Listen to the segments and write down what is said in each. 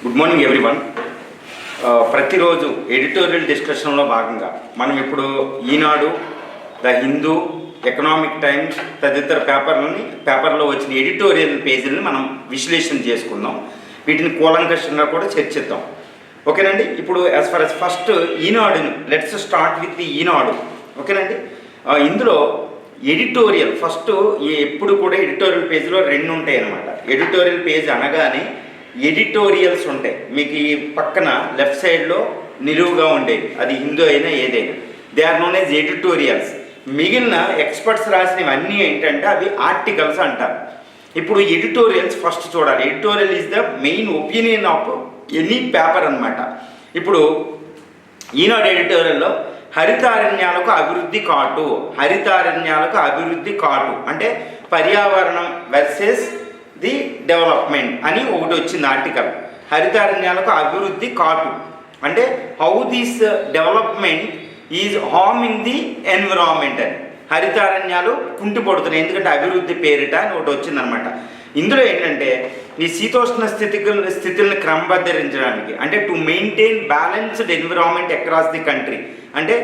Good morning everyone. ప్రతిరోజు editorial డిస్కషన్లో భాగంగా మనం ఇప్పుడు ఈనాడు, ద హిందూ, ఎకనామిక్ టైమ్స్ తదితర పేపర్లో వచ్చిన ఎడిటోరియల్ పేజీలను మనం విశ్లేషణ చేసుకుందాం. వీటిని కూలంకషంగా కూడా చర్చిద్దాం. ఓకేనండి. ఇప్పుడు యాజ్ ఫర్ యాజ్ ఫస్ట్ ఈనాడుని let's start with the Eenadu. ఓకేనండి. ఇందులో ఎడిటోరియల్ ఫస్ట్ ఎప్పుడు కూడా ఎడిటోరియల్ పేజీలో రెండు ఉంటాయి అన్నమాట. ఎడిటోరియల్ పేజ్ అనగానే ఎడిటోరియల్స్ ఉంటాయి. మీకు ఈ పక్కన లెఫ్ట్ సైడ్లో నిలువుగా ఉండేవి, అది హిందూ అయినా ఏదైనా, they are known as editorials. మిగిలిన ఎక్స్పర్ట్స్ రాసినవన్నీ ఏంటంటే అవి ఆర్టికల్స్ అంటారు. ఇప్పుడు ఎడిటోరియల్స్ ఫస్ట్ చూడాలి. Editorial is the main opinion of any paper అనమాట. ఇప్పుడు ఈనాడు ఎడిటోరియల్లో హరితారణ్యాలకు అభివృద్ధి కాటు, హరితారణ్యాలకు అభివృద్ధి కాటు అంటే పర్యావరణం వర్సెస్ ది డెవలప్మెంట్ అని ఒకటి వచ్చింది ఆర్టికల్. హరితారణ్యాలకు అభివృద్ధి కాటు అంటే how this development is harming the environment అని. హరితారణ్యాలు కుంటిపడుతున్నాయి ఎందుకంటే అభివృద్ధి పేరిట అని ఒకటి వచ్చిందనమాట. ఇందులో ఏంటంటే ఈ శీతోష్ణ స్థితులను క్రమబద్ధరించడానికి అంటే to maintain balanced environment across the country అంటే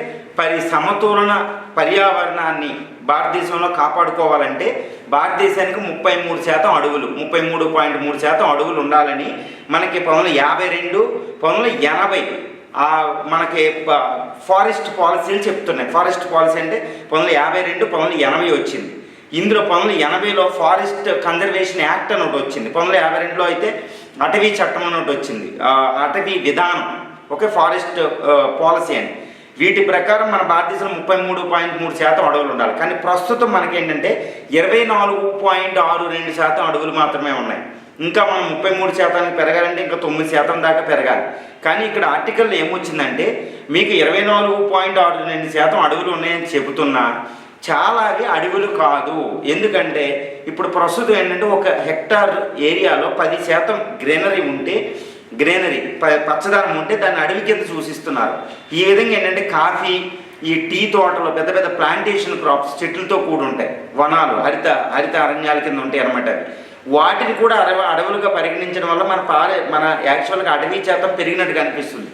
సమతులన పర్యావరణాన్ని భారతదేశంలో కాపాడుకోవాలంటే భారతదేశానికి 33% అడవులు, 33.3% అడవులు ఉండాలని మనకి 1952, 1980 మనకి ఫారెస్ట్ పాలసీలు చెప్తున్నాయి. ఫారెస్ట్ పాలసీ అంటే 1952, 1980 వచ్చింది. ఇందులో 1980లో ఫారెస్ట్ కన్జర్వేషన్ యాక్ట్ అని ఒకటి వచ్చింది. 1952లో అయితే అటవీ చట్టం అని ఒకటి వచ్చింది, అటవీ విధానం, ఓకే, ఫారెస్ట్ పాలసీ అని. వీటి ప్రకారం మన భారతదేశంలో 33.3% అడవులు ఉండాలి. కానీ ప్రస్తుతం మనకేంటంటే 24.62% అడవులు మాత్రమే ఉన్నాయి. ఇంకా మనం 33% పెరగాలంటే ఇంకా 9% దాకా పెరగాలి. కానీ ఇక్కడ ఆర్టికల్లో ఏమొచ్చిందంటే మీకు 24.62% అడవులు ఉన్నాయని చెబుతున్నా చాలా అవి అడవులు కాదు. ఎందుకంటే ఇప్పుడు ప్రస్తుతం ఏంటంటే ఒక హెక్టార్ ఏరియాలో 10% గ్రీనరీ పచ్చదనం ఉంటే దాన్ని అడవి కింద సూచిస్తున్నారు. ఈ విధంగా ఏంటంటే కాఫీ, ఈ టీ తోటలో పెద్ద పెద్ద ప్లాంటేషన్ క్రాప్స్ చెట్లతో కూడి ఉంటాయి, వనాలు, హరిత అరణ్యాల కింద ఉంటాయి అన్నమాట. వాటిని కూడా అడవులుగా పరిగణించడం వల్ల మన యాక్చువల్గా అడవి శాతం పెరిగినట్టు కనిపిస్తుంది,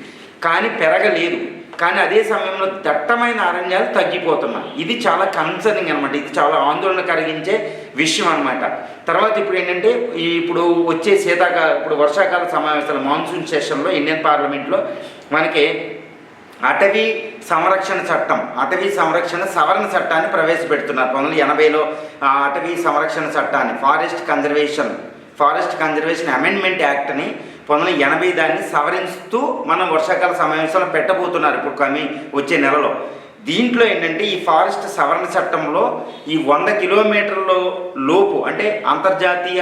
కానీ పెరగలేదు. కానీ అదే సమయంలో దట్టమైన అరణ్యాలు తగ్గిపోతున్నాయి. ఇది చాలా కన్సర్నింగ్ అనమాట. ఇది చాలా ఆందోళన కలిగించే విషయం అనమాట. తర్వాత ఇప్పుడు ఏంటంటే ఇప్పుడు వచ్చే ఇప్పుడు వర్షాకాల సమావేశాలు మాన్సూన్ సెషన్లో ఇండియన్ పార్లమెంట్లో మనకి అటవీ సంరక్షణ సవరణ చట్టాన్ని ప్రవేశపెడుతున్నారు. 1980లో అటవీ సంరక్షణ చట్టాన్ని ఫారెస్ట్ కన్జర్వేషన్ అమెండ్మెంట్ యాక్ట్ అని 1980 దాన్ని సవరిస్తూ మనం వర్షాకాల సమావేశాలు పెట్టబోతున్నారు ఇప్పుడు వచ్చే నెలలో. దీంట్లో ఏంటంటే ఈ ఫారెస్ట్ సవరణ చట్టంలో ఈ 100 కిలోమీటర్ల లోపు అంటే అంతర్జాతీయ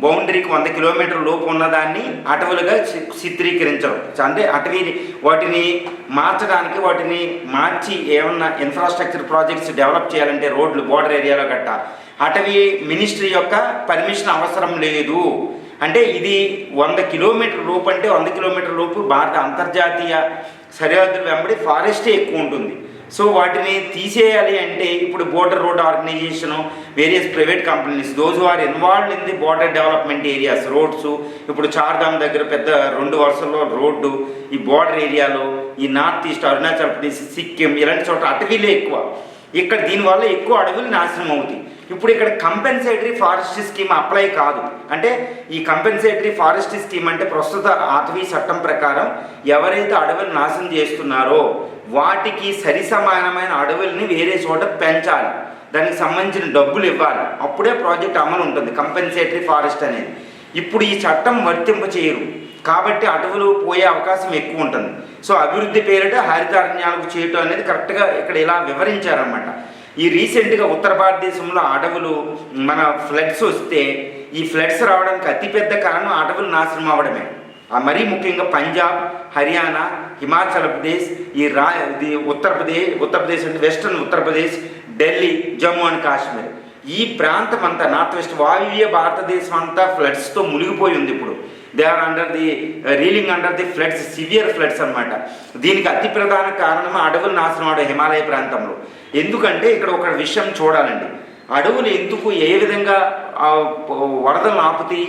బౌండరీకి 100 కిలోమీటర్ల లోపు ఉన్నదాన్ని అటవులుగా చిత్రీకరించడం అంటే వాటిని మార్చి ఏమన్నా ఇన్ఫ్రాస్ట్రక్చర్ ప్రాజెక్ట్స్ డెవలప్ చేయాలంటే రోడ్లు బోర్డర్ ఏరియాలో గట్ట అటవీ మినిస్ట్రీ యొక్క పర్మిషన్ అవసరం లేదు. అంటే ఇది 100 కిలోమీటర్ల లోపు అంటే 100 కిలోమీటర్ల లోపు భారత అంతర్జాతీయ సరిహద్దుల వెంబడి ఫారెస్టే ఎక్కువ ఉంటుంది. సో వాటిని తీసేయాలి అంటే ఇప్పుడు border road organisation, various private companies those are involved in the border development areas, roads, ఇప్పుడు చార్ధామ్ దగ్గర పెద్ద 2 వరుసల్లో రోడ్డు, ఈ బోర్డర్ ఏరియాలో ఈ నార్త్ ఈస్ట్ అరుణాచల్ ప్రదేశ్, సిక్కిం ఇలాంటి చోట అటవీలే ఎక్కువ. ఇక్కడ దీనివల్ల ఎక్కువ అడవులు నాశనం అవుతాయి. ఇప్పుడు ఇక్కడ కంపెన్సేటరీ ఫారెస్ట్ స్కీమ్ అప్లై కాదు. అంటే ఈ కంపెన్సేటరీ ఫారెస్ట్ స్కీమ్ అంటే ప్రస్తుత అటవీ చట్టం ప్రకారం ఎవరైతే అడవులు నాశనం చేస్తున్నారో వాటికి సరిసమానమైన అడవుల్ని వేరే చోట పెంచాలి, దానికి సంబంధించిన డబ్బులు ఇవ్వాలి, అప్పుడే ప్రాజెక్ట్ అమలు ఉంటుంది కంపెన్సేటరీ ఫారెస్ట్ అనేది. ఇప్పుడు ఈ చట్టం వర్తింప చేయరు కాబట్టి అడవులు పోయే అవకాశం ఎక్కువ ఉంటుంది. సో అభివృద్ధి పేరిట హరితారణ్యాలకు చేయటం అనేది కరెక్ట్గా ఇక్కడ ఇలా వివరించారన్నమాట. ఈ రీసెంట్గా ఉత్తర భారతదేశంలో అడవులు మన ఫ్లడ్స్ వస్తే ఈ ఫ్లడ్స్ రావడానికి అతిపెద్ద కారణం అడవులు నాశనం అవ్వడమే. మరీ ముఖ్యంగా పంజాబ్, హర్యానా, హిమాచల్ ప్రదేశ్, ఉత్తరప్రదేశ్ అంటే వెస్టర్న్ ఉత్తరప్రదేశ్, ఢిల్లీ, జమ్మూ అండ్ కాశ్మీర్, ఈ ప్రాంతం అంతా నార్త్ వెస్ట్ వాయువ్య భారతదేశం అంతా ఫ్లడ్స్తో మునిగిపోయి ఉంది. ఇప్పుడు they are reeling under the floods, severe floods అనమాట. దీనికి అతి ప్రధాన కారణం అడవులు నాశనం అవడం హిమాలయ ప్రాంతంలో. ఎందుకంటే ఇక్కడ ఒక విషయం చూడాలండి, అడవులు ఎందుకు ఏ విధంగా వరదలను ఆపుతాయి?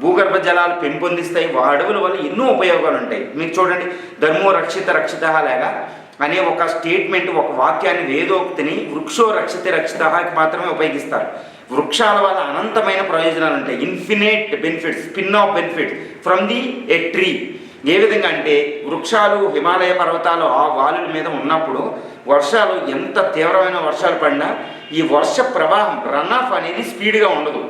భూగర్భ జలాలు పెంపొందిస్తాయి. అడవుల వల్ల ఎన్నో ఉపయోగాలు ఉంటాయి. మీకు చూడండి, ధర్మో రక్షిత రక్షిత లాగా అనే ఒక స్టేట్మెంట్, ఒక వాక్యాన్ని, వేదోక్తిని వృక్షో రక్షిత రక్షితకి మాత్రమే ఉపయోగిస్తారు. వృక్షాల వల్ల అనంతమైన ప్రయోజనాలు ఉంటాయి. Infinite benefits, spin off benefits from the a tree. ఏ విధంగా అంటే వృక్షాలు హిమాలయ పర్వతాలు ఆ వాలుల మీద ఉన్నప్పుడు వర్షాలు ఎంత తీవ్రమైన వర్షాలు పడినా ఈ వర్ష ప్రవాహం రన్ ఆఫ్ అనేది స్పీడ్గా ఉండదు.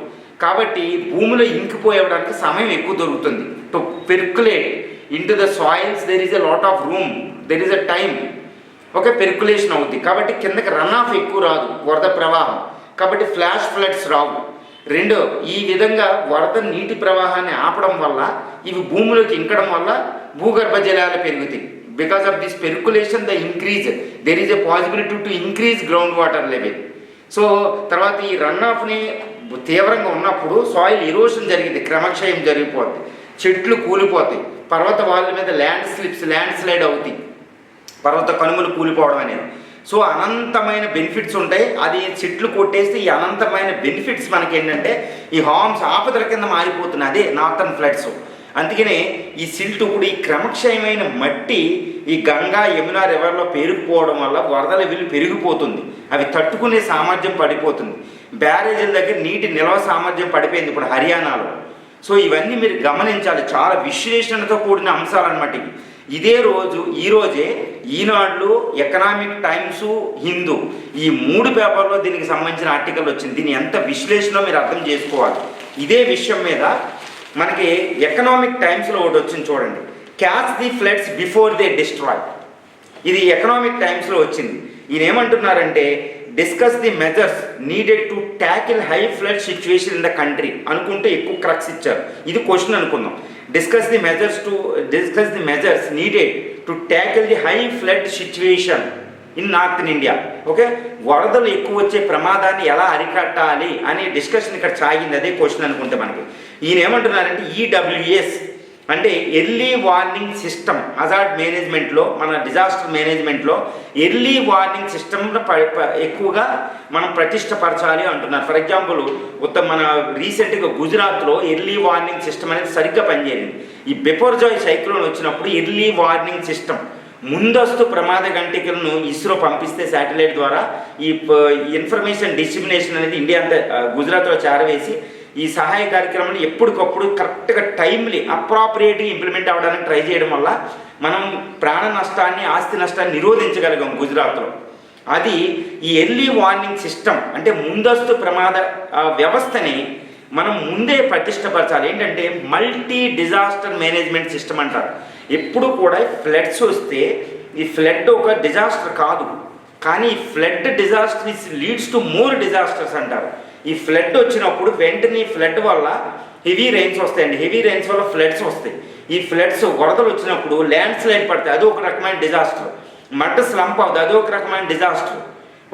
కాబట్టి భూమిలో ఇంకిపోయడానికి సమయం ఎక్కువ దొరుకుతుంది. To percolate in to the soils there is a lot of room, there is a time. Okay, percolation అవుతుంది. కాబట్టి కిందకి రన్ ఆఫ్ ఎక్కువ రాదు, వరద ప్రవాహం. కాబట్టి ఫ్లాష్ ఫ్లడ్స్ రావు. రెండో, ఈ విధంగా వరద నీటి ప్రవాహాన్ని ఆపడం వల్ల, ఇవి భూమిలోకి ఇంకడం వల్ల భూగర్భ జలాలు పెరుగుతాయి. Because of this percolation the increase, there is a possibility to increase ground water level. So తర్వాత ఈ రన్ ఆఫ్ని తీవ్రంగా ఉన్నప్పుడు సాయిల్ ఎరోషన్ జరిగింది, క్రమక్షయం జరిగిపోద్ది, చెట్లు కూలిపోతాయి, పర్వత వాళ్ళ మీద ల్యాండ్ స్లైడ్ అవుతాయి, పర్వత కనుమలు కూలిపోవడం అనేది. సో అనంతమైన బెనిఫిట్స్ ఉంటాయి. అది చెట్లు కొట్టేస్తే ఈ అనంతమైన బెనిఫిట్స్ మనకి ఏంటంటే ఈ హార్మ్స్ ఆపదల కింద మారిపోతున్నాయి. అదే నార్థన్ ఫ్లడ్స్. అందుకనే ఈ సిల్ట్ ఇప్పుడు ఈ క్రమక్షయమైన మట్టి ఈ గంగా యమునా రివర్లో పెరిగిపోవడం వల్ల వరద లెవెల్ పెరిగిపోతుంది. అవి తట్టుకునే సామర్థ్యం పడిపోతుంది. బ్యారేజీల దగ్గర నీటి నిల్వ సామర్థ్యం పడిపోయింది ఇప్పుడు హర్యానాలో. సో ఇవన్నీ మీరు గమనించాలి. చాలా విశ్లేషణతో కూడిన అంశాలు అన్నమాట. ఈరోజే ఈనాడులో, ఎకనామిక్ టైమ్స్, హిందూ, ఈ 3 పేపర్లో దీనికి సంబంధించిన ఆర్టికల్ వచ్చింది. దీని ఎంత విశ్లేషణ మీరు అర్థం చేసుకోవాలి. ఇదే విషయం మీద మనకి ఎకనామిక్ టైమ్స్లో ఒకటి వచ్చింది చూడండి, catch the floods before they destroy. ఇది ఎకనామిక్ టైమ్స్లో వచ్చింది. ఈయన ఏమంటున్నారంటే discuss the measures needed to tackle high flood situation in the country అనుకుంటే ఎక్కువ క్రక్స్ ఇచ్చారు. ఇది క్వశ్చన్ అనుకుందాం. Discuss the measures needed to tackle the high flood situation in northern India. Okay, వరదలు ఎక్కువ వచ్చే ప్రమాదాన్ని ఎలా అరికట్టాలి అనే డిస్కషన్ ఇక్కడ సాగింది. అదే క్వశ్చన్ అనుకుంటే మనకి. ఈయన ఏమంటున్నారంటే ఈడబ్ల్యూఎస్ అంటే ఎర్లీ వార్నింగ్ సిస్టమ్, హజార్డ్ మేనేజ్మెంట్లో, మన డిజాస్టర్ మేనేజ్మెంట్లో ఎర్లీ వార్నింగ్ సిస్టమ్ను ఎక్కువగా మనం ప్రతిష్టపరచాలి అంటున్నారు. ఫర్ ఎగ్జాంపుల్ మన రీసెంట్గా గుజరాత్లో ఎర్లీ వార్నింగ్ సిస్టమ్ అనేది సరిగ్గా పనిచేయలేదు. ఈ బిపర్జాయ్ సైక్లోన్ వచ్చినప్పుడు ఎర్లీ వార్నింగ్ సిస్టమ్, ముందస్తు ప్రమాద గంటికలను ఇస్రో పంపిస్తే శాటిలైట్ ద్వారా ఈ ఇన్ఫర్మేషన్ డిస్ట్రిబ్యూషన్ అనేది ఇండియా అంతా గుజరాత్లో చేరవేసి ఈ సహాయ కార్యక్రమాలు ఎప్పటికప్పుడు కరెక్ట్గా టైమ్లీ అప్రాప్రియేట్గా ఇంప్లిమెంట్ అవ్వడానికి ట్రై చేయడం వల్ల మనం ప్రాణ నష్టాన్ని, ఆస్తి నష్టాన్ని నిరోధించగలిగాం గుజరాత్లో. అది ఈ ఎర్లీ వార్నింగ్ సిస్టమ్ అంటే ముందస్తు ప్రమాద వ్యవస్థని మనం ముందే ప్రతిష్టపరచాలి. ఏంటంటే మల్టీ డిజాస్టర్ మేనేజ్మెంట్ సిస్టమ్ అంటారు. ఎప్పుడు కూడా ఫ్లడ్స్ వస్తే ఈ ఫ్లడ్ ఒక డిజాస్టర్ కాదు, కానీ flood disaster leads to more disasters అంటారు. ఈ ఫ్లడ్ వచ్చినప్పుడు వెంటనే ఫ్లడ్ వల్ల హెవీ రైన్స్ వస్తాయండి, హెవీ రైన్స్ వల్ల ఫ్లడ్స్ వస్తాయి. ఈ ఫ్లడ్స్ వరదలు వచ్చినప్పుడు ల్యాండ్ స్లైడ్ పడతాయి, అది ఒక రకమైన డిజాస్టర్. మడ్ స్లంప్ అవుతుంది, అది ఒక రకమైన డిజాస్టర్.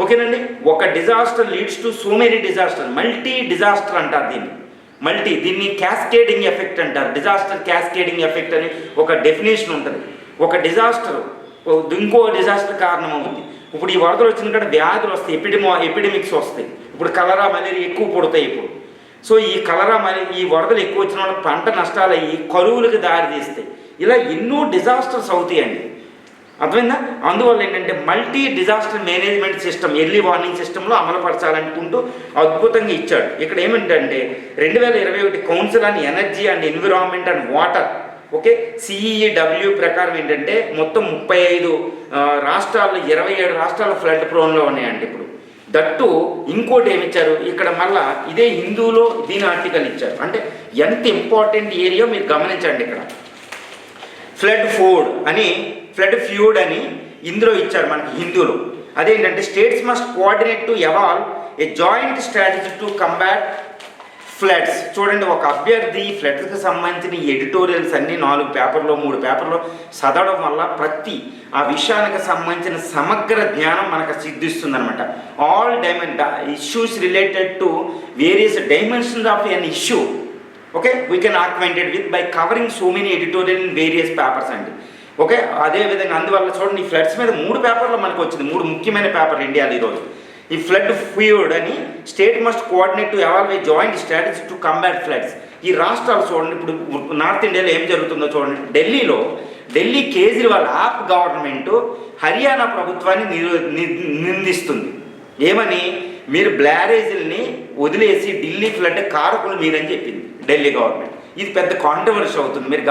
ఓకేనండి, ఒక disaster leads to so many disaster, multi disaster అంటారు దీన్ని. దీన్ని క్యాస్కేడింగ్ ఎఫెక్ట్ అంటారు. డిజాస్టర్ క్యాస్కేడింగ్ ఎఫెక్ట్ అని ఒక డెఫినేషన్ ఉంటుంది. ఒక డిజాస్టర్ ఇంకో డిజాస్టర్ కారణం అవుతుంది. ఇప్పుడు ఈ వరదలు వచ్చిన కంటే వ్యాధులు వస్తాయి, ఎపిడమిక్స్ వస్తాయి. ఇప్పుడు కలరా, మలేరియా ఎక్కువ పుడతాయి ఇప్పుడు. సో ఈ కలరా, ఈ వరదలు ఎక్కువ వచ్చిన వల్ల పంట నష్టాలు అయ్యి కరువులకు దారి తీస్తాయి. ఇలా ఎన్నో డిజాస్టర్స్ అవుతాయండి, అర్థమైందా? అందువల్ల ఏంటంటే multi disaster management system early warning సిస్టంలో అమలుపరచాలనుకుంటూ అద్భుతంగా ఇచ్చాడు. ఇక్కడ ఏమిటంటే 2021 council on energy and environment and water, okay, CEEW ప్రకారం ఏంటంటే మొత్తం 35 రాష్ట్రాల్లో 27 రాష్ట్రాలు ఫ్లడ్ ప్రోన్లో ఉన్నాయండి ఇప్పుడు. దట్టు ఇంకోటి ఏమిచ్చారు ఇక్కడ, మళ్ళా ఇదే హిందూలో దీని ఆర్టికల్ ఇచ్చారు. అంటే ఎంత ఇంపార్టెంట్ ఏరియా మీరు గమనించండి. ఇక్కడ ఫ్లడ్ ఫ్యూడ్ అని ఇందులో ఇచ్చారు మనకి హిందూలో. అదేంటంటే states must coordinate to evolve A joint strategy to combat floods. చూడండి, ఒక అభ్యర్థి ఫ్లడ్స్కి సంబంధించిన ఎడిటోరియల్స్ అన్నీ 4 పేపర్లో 3 పేపర్లో చదవడం వల్ల ప్రతి ఆ విషయానికి సంబంధించిన సమగ్ర జ్ఞానం మనకు సిద్ధిస్తుంది అనమాట. All issues related to various dimensions of an issue, okay, we can acquainted with by covering so many editorial in various papers అండి. ఓకే, అదేవిధంగా అందువల్ల చూడండి ఈ ఫ్లడ్స్ మీద 3 పేపర్లు మనకు వచ్చింది, 3 ముఖ్యమైన పేపర్లు ఇండియాలో ఈరోజు. ఈ ఫ్లడ్ ఫ్యూడ్ అని state must coordinate to evolve A joint strategy to combat floods. ఈ రాష్ట్రాలు చూడండి, ఇప్పుడు నార్త్ ఇండియాలో ఏం జరుగుతుందో చూడండి. ఢిల్లీ కేజ్రీవాల్ యాప్ గవర్నమెంట్ హర్యానా ప్రభుత్వాన్ని నిందిస్తుంది. ఏమని? మీరు బ్లారేజీల్ని వదిలేసి ఢిల్లీ ఫ్లడ్ కారకులు మీరని చెప్పింది ఢిల్లీ గవర్నమెంట్. ఇది పెద్ద కాంట్రవర్సీ అవుతుంది. మీరు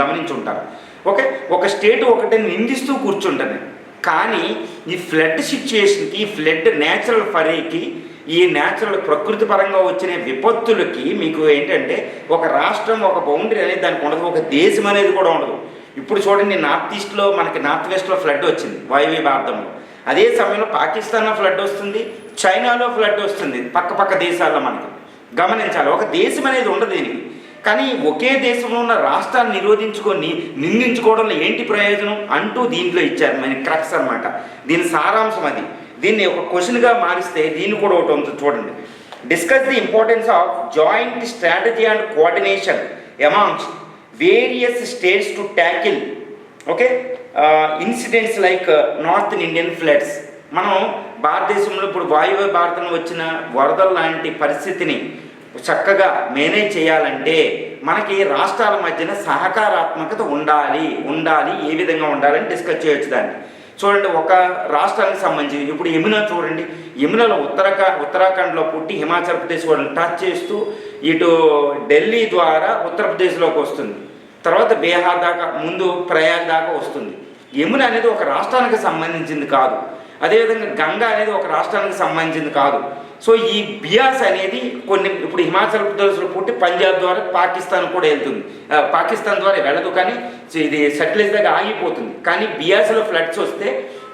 గమనించి ఉంటారు. ఓకే, ఒక స్టేట్ ఒకటే నిందిస్తూ కూర్చుంటాను. కానీ ఈ ఫ్లడ్ సిచ్యువేషన్కి, ఈ ఫ్లడ్ న్యాచురల్ ఫరేకి, ఈ న్యాచురల్ ప్రకృతి పరంగా వచ్చిన విపత్తులకి మీకు ఏంటంటే ఒక రాష్ట్రం, ఒక బౌండరీ అనేది దానికి ఉండదు, ఒక దేశం అనేది కూడా ఉండదు. ఇప్పుడు చూడండి, నార్త్ ఈస్ట్లో మనకి నార్త్ వెస్ట్లో ఫ్లడ్ వచ్చింది వాయువ్య భారతంలో. అదే సమయంలో పాకిస్తాన్లో ఫ్లడ్ వస్తుంది, చైనాలో ఫ్లడ్ వస్తుంది. పక్క దేశాల్లో మనకి గమనించాలి. ఒక దేశం అనేది ఉండదు దీనికి. కానీ ఒకే దేశంలో ఉన్న రాష్ట్రాన్ని నిందించుకోవడంలో ఏంటి ప్రయోజనం అంటూ దీంట్లో ఇచ్చారు. మన క్రక్స్ అనమాట, దీని సారాంశం అది. దీన్ని ఒక క్వశ్చన్గా మారిస్తే దీన్ని కూడా ఒకటి ఉంది చూడండి. Discuss the importance of joint strategy and coordination amongst various states to tackle incidents like north Indian floods. మనం భారతదేశంలో ఇప్పుడు వాయువ్య భారతంలో వచ్చిన వరదల లాంటి పరిస్థితిని చక్కగా మేనేజ్ చేయాలంటే మనకి రాష్ట్రాల మధ్యన సహకారాత్మకత ఉండాలి. ఏ విధంగా ఉండాలని డిస్కస్ చేయొచ్చు దాన్ని. చూడండి, ఒక రాష్ట్రానికి సంబంధించి ఇప్పుడు యమునా చూడండి, యమునలో ఉత్తరాఖండ్లో పుట్టి హిమాచల్ ప్రదేశ్ వాళ్ళని టచ్ చేస్తూ ఇటు ఢిల్లీ ద్వారా ఉత్తరప్రదేశ్లోకి వస్తుంది. తర్వాత బీహార్ దాకా, ముందు ప్రయాగ్ దాకా వస్తుంది. యమున అనేది ఒక రాష్ట్రానికి సంబంధించింది కాదు. అదేవిధంగా గంగా అనేది ఒక రాష్ట్రానికి సంబంధించింది కాదు. సో ఈ బియాస్ అనేది కొన్ని ఇప్పుడు హిమాచల్ ప్రదేశ్లో పుట్టి పంజాబ్ ద్వారా పాకిస్తాన్ కూడా వెళ్తుంది. పాకిస్తాన్ ద్వారా వెళ్ళదు, కానీ ఇది సట్లెజ్ దగ్గర ఆగిపోతుంది. కానీ బియాస్లో ఫ్లడ్స్ వస్తే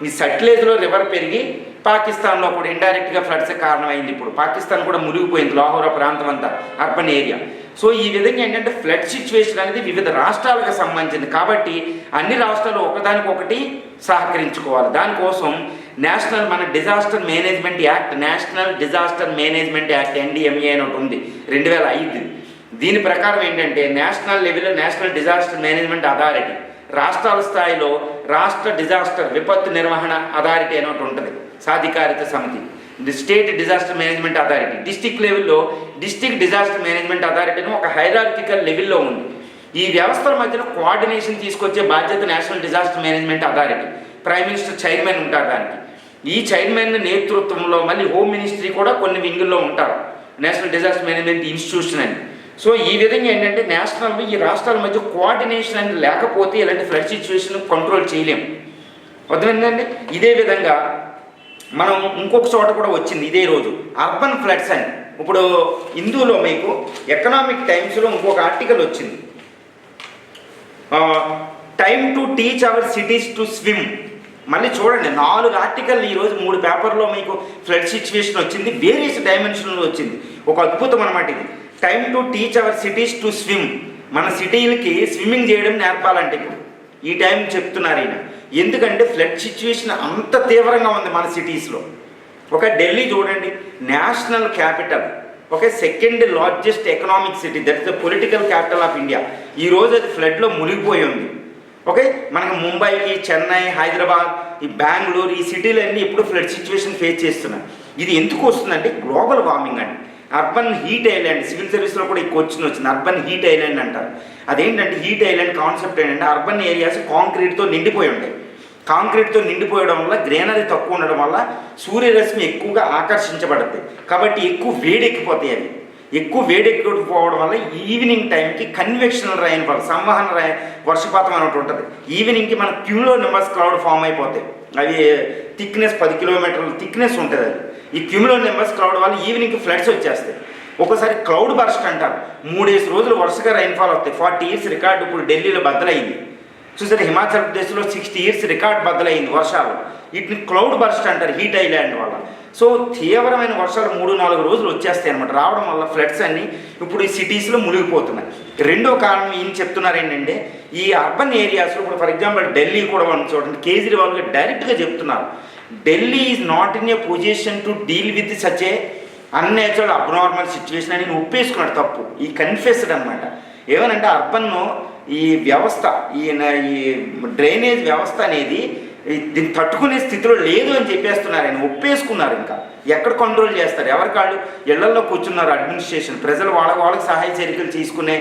ఈ సట్లెజ్లో రివర్ పెరిగి పాకిస్తాన్లో కూడా ఇండైరెక్ట్గా ఫ్లడ్స్ కారణమైంది. ఇప్పుడు పాకిస్తాన్ కూడా మునిగిపోయింది, లాహోరా ప్రాంతం అంతా అర్బన్ ఏరియా. సో ఈ విధంగా ఏంటంటే ఫ్లడ్ సిచ్యువేషన్ అనేది వివిధ రాష్ట్రాలకు సంబంధించింది. కాబట్టి అన్ని రాష్ట్రాలు ఒకదానికొకటి సహకరించుకోవాలి. దానికోసం national disaster management act NDMA అని ఒకటి ఉంది 2005. దీని ప్రకారం ఏంటంటే నేషనల్ లెవెల్లో నేషనల్ డిజాస్టర్ మేనేజ్మెంట్ అథారిటీ, రాష్ట్రాల స్థాయిలో రాష్ట్ర డిజాస్టర్ విపత్తు నిర్వహణ అథారిటీ అని ఒకటి ఉంటుంది, సాధికారిత సమితి. State disaster management authority, district లెవెల్లో డిస్టిక్ డిజాస్టర్ మేనేజ్మెంట్ అథారిటీ అని ఒక హైరార్కికల్ లెవెల్లో ఉంది. ఈ వ్యవస్థల మధ్యన కోఆర్డినేషన్ తీసుకొచ్చే బాధ్యత national disaster management authority. Prime minister chairman ఉంటారు దానికి. ఈ చైర్మన్ నేతృత్వంలో మళ్ళీ హోమ్ మినిస్ట్రీ కూడా కొన్ని వింగుల్లో ఉంటారు, నేషనల్ డిజాస్టర్ మేనేజ్మెంట్ ఇన్స్టిట్యూషన్ అని. సో ఈ విధంగా ఏంటంటే నేషనల్ ఈ రాష్ట్రాల మధ్య కోఆర్డినేషన్ అనేది లేకపోతే ఇలాంటి ఫ్లడ్ సిచ్యువేషన్ కంట్రోల్ చేయలేము. అర్థమైందండి? ఇదే విధంగా మనం ఇంకొక చోట కూడా వచ్చింది ఇదే రోజు, అర్బన్ ఫ్లడ్స్ అని. ఇప్పుడు ఇందులో మీకు ఎకనామిక్ టైమ్స్లో ఇంకొక ఆర్టికల్ వచ్చింది, time to teach our cities to swim. మళ్ళీ చూడండి, 4 ఆర్టికల్ ఈరోజు 3 పేపర్లో మీకు ఫ్లడ్ సిచ్యువేషన్ వచ్చింది, వేరియస్ డైమెన్షన్లో వచ్చింది. ఒక అద్భుతం అనమాట ఇది. Time to teach our cities to swim. మన సిటీలకి స్విమ్మింగ్ చేయడం నేర్పాలంటే ఇప్పుడు ఈ టైం చెప్తున్నారు ఈయన. ఎందుకంటే ఫ్లడ్ సిచ్యువేషన్ అంత తీవ్రంగా ఉంది మన సిటీస్లో. ఢిల్లీ చూడండి, national capital, second largest economic city, that is the political capital of India. ఈరోజు అది ఫ్లడ్లో మునిగిపోయి ఉంది. మనకి ముంబైకి, చెన్నై, హైదరాబాద్, ఈ బెంగళూరు, ఈ సిటీలన్నీ ఇప్పుడు ఫ్లడ్ సిచ్యువేషన్ ఫేస్ చేస్తున్నాయి. ఇది ఎందుకు వస్తుందంటే గ్లోబల్ వార్మింగ్ అండి. అర్బన్ హీట్ ఐలాండ్, సివిల్ సర్వీస్లో కూడా ఈ క్వశ్చన్ వచ్చింది, అర్బన్ హీట్ ఐలాండ్ అంటారు. అదేంటంటే హీట్ ఐలాండ్ కాన్సెప్ట్ ఏంటంటే అర్బన్ ఏరియాస్ కాంక్రీట్తో నిండిపోయి ఉంటాయి. కాంక్రీట్తో నిండిపోయడం వల్ల గ్రీనరీ తక్కువ ఉండడం వల్ల సూర్యరశ్మి ఎక్కువగా ఆకర్షించబడుతుంది. కాబట్టి ఎక్కువ వేడెక్కిపోతాయి. అవి ఎక్కువ వేడెక్కిపోవడం వల్ల ఈవినింగ్ టైంకి కన్వెక్షనల్ రైన్ఫాల్, సంవహన వర్షపాతం అనేది ఉంటుంది. ఈవినింగ్కి మన క్యూలో నింబస్ క్లౌడ్ ఫామ్ అయిపోతాయి. అవి థిక్నెస్ 10 కిలోమీటర్ల థిక్నెస్ ఉంటుంది. అది ఈ క్యూలో నింబస్ క్లౌడ్ వల్ల ఈవినింగ్కి ఫ్లడ్స్ వచ్చేస్తాయి. ఒక్కోసారి క్లౌడ్ బర్స్ట్ అంటారు, 3 రోజులు వరుసగా రైన్ఫాల్ వస్తాయి. 40 years రికార్డు ఇప్పుడు ఢిల్లీలో బద్దలైంది. చూసారు, హిమాచల్ ప్రదేశ్లో 60 years రికార్డ్ బద్దలైంది వర్షాలు. వీటిని క్లౌడ్ బర్స్ట్ అంటారు హీట్ ఐలాండ్ వల్ల. సో తీవ్రమైన వర్షాలు 3-4 రోజులు వచ్చేస్తాయి అనమాట. రావడం వల్ల ఫ్లడ్స్ అన్నీ ఇప్పుడు ఈ సిటీస్లో మునిగిపోతున్నాయి. రెండో కారణం ఈయన చెప్తున్నారు ఏంటంటే ఈ అర్బన్ ఏరియాస్లో ఇప్పుడు ఫర్ ఎగ్జాంపుల్ ఢిల్లీ కూడా మనం చూడండి, కేజ్రీవాల్ గారు డైరెక్ట్గా చెప్తున్నారు, Delhi is not in a position to deal with such a unnatural abnormal situation అని ఒప్పేసుకున్నాడు. తప్పు, ఈ కన్ఫెస్డ్ అనమాట. ఏమనంటే అర్బన్ను ఈ వ్యవస్థ, ఈ డ్రైనేజ్ వ్యవస్థ అనేది దీన్ని తట్టుకునే స్థితిలో లేదు అని చెప్పేస్తున్నారు. ఆయన ఒప్పేసుకున్నారు. ఇంకా ఎక్కడ కంట్రోల్ చేస్తారు? ఎవరి కాళ్ళు ఇళ్లలో కూర్చున్నారు. అడ్మినిస్ట్రేషన్ ప్రజలు వాళ్ళకి సహాయ చర్యలు తీసుకునే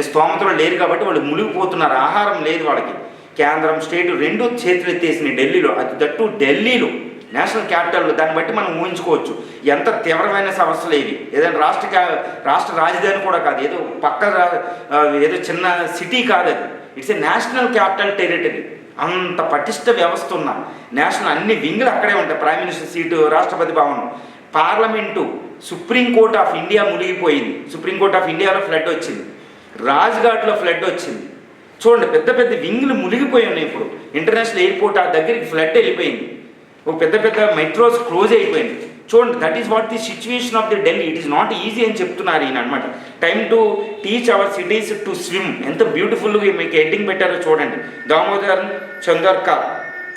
స్తోమతలో లేరు కాబట్టి వాళ్ళు మునిగిపోతున్నారు. ఆహారం లేదు వాళ్ళకి. కేంద్రం స్టేట్ రెండు చేతులు ఎత్తేసినాయి ఢిల్లీలో. అది తట్టు ఢిల్లీలో నేషనల్ క్యాపిటల్లో. దాన్ని బట్టి మనం ఊహించుకోవచ్చు ఎంత తీవ్రమైన సమస్యలు ఇవి. ఏదైనా రాష్ట్ర రాజధాని కూడా కాదు, ఏదో పక్క ఏదో చిన్న సిటీ కాదు అది. It's a national capital territory. అంత పటిష్ట వ్యవస్థ ఉన్న నేషనల్ అన్ని వింగులు అక్కడే ఉంటాయి. ప్రైమ్ మినిస్టర్ సీటు, రాష్ట్రపతి భవనం, పార్లమెంటు, సుప్రీంకోర్టు ఆఫ్ ఇండియా మునిగిపోయింది. సుప్రీంకోర్టు ఆఫ్ ఇండియాలో ఫ్లడ్ వచ్చింది, రాజ్ఘాట్లో ఫ్లడ్ వచ్చింది. చూడండి పెద్ద పెద్ద వింగులు మునిగిపోయి ఉన్నాయి. ఇప్పుడు ఇంటర్నేషనల్ ఎయిర్పోర్ట్ ఆ దగ్గరికి ఫ్లడ్ వెళ్ళిపోయింది. ఒక పెద్ద పెద్ద మెట్రోస్ క్లోజ్ అయిపోయింది. చూడండి that is what the situation of the Delhi. It is not easy అని చెప్తున్నారు ఈయన అనమాట. Time to teach our cities to swim. ఎంత బ్యూటిఫుల్గా మీకు ఎడ్డింగ్ పెట్టారో చూడండి. Damodar Chandarkar,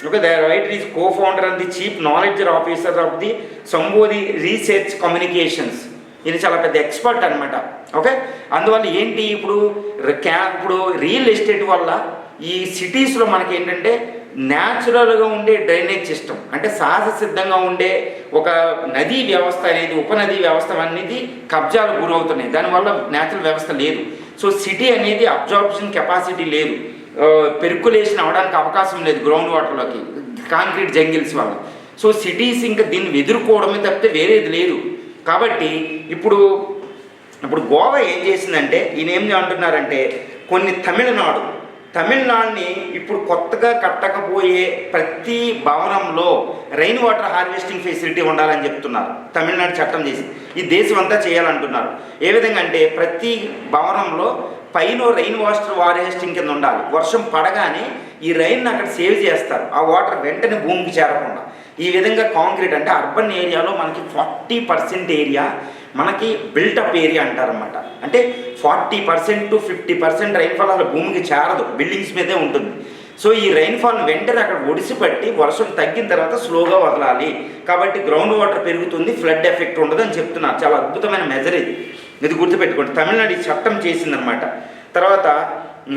okay, the writer is co founder and the chief knowledge officer of the Sambodhi research communications. ఇది చాలా పెద్ద ఎక్స్పర్ట్ అనమాట. ఓకే, అందువల్ల ఏంటి ఇప్పుడు రియల్ ఎస్టేట్ వల్ల ఈ సిటీస్లో మనకి ఏంటంటే న్యాచురల్గా ఉండే డ్రైనేజ్ సిస్టమ్, అంటే సహజ సిద్ధంగా ఉండే ఒక నదీ వ్యవస్థ అనేది, ఉపనదీ వ్యవస్థ అనేది కబ్జాలు గురవుతున్నాయి. దానివల్ల న్యాచురల్ వ్యవస్థ లేదు. సో సిటీ అనేది అబ్జార్ప్షన్ కెపాసిటీ లేదు, పెర్కులేషన్ అవడానికి అవకాశం లేదు గ్రౌండ్ వాటర్లోకి, కాంక్రీట్ జంగిల్స్ వల్ల. సో సిటీస్ ఇంకా దీన్ని ఎదుర్కోవడమే తప్పితే వేరేది లేదు. కాబట్టి ఇప్పుడు గోవా ఏం చేసిందంటే, ఈయన ఏం అంటున్నారంటే కొన్ని తమిళనాడుని ఇప్పుడు కొత్తగా కట్టకపోయే ప్రతి భవనంలో రెయిన్ వాటర్ హార్వెస్టింగ్ ఫెసిలిటీ ఉండాలని చెప్తున్నారు. తమిళనాడు చట్టం చేసి ఈ దేశం అంతా చేయాలంటున్నారు. ఏ విధంగా అంటే ప్రతి భవనంలో పైన రెయిన్ వాటర్ హార్వెస్టింగ్ కింద ఉండాలి. వర్షం పడగానే ఈ రైన్ అక్కడ సేవ్ చేస్తారు, ఆ వాటర్ వెంటనే భూమికి చేరకుండా. ఈ విధంగా కాంక్రీట్ అంటే అర్బన్ ఏరియాలో మనకి 40% ఏరియా మనకి బిల్టప్ ఏరియా అంటారన్నమాట. అంటే 40% to 50% రైన్ఫాల్ అలా భూమికి చేరదు, బిల్డింగ్స్ మీదే ఉంటుంది. సో ఈ రైన్ఫాల్ వెంటనే అక్కడ ఒడిసిపట్టి వర్షం తగ్గిన తర్వాత స్లోగా వదలాలి. కాబట్టి గ్రౌండ్ వాటర్ పెరుగుతుంది, ఫ్లడ్ ఎఫెక్ట్ ఉండదు అని చెప్తున్నారు. చాలా అద్భుతమైన మెజర్ ఇది గుర్తుపెట్టుకోండి. తమిళనాడు ఈ చట్టం చేసిందనమాట. తర్వాత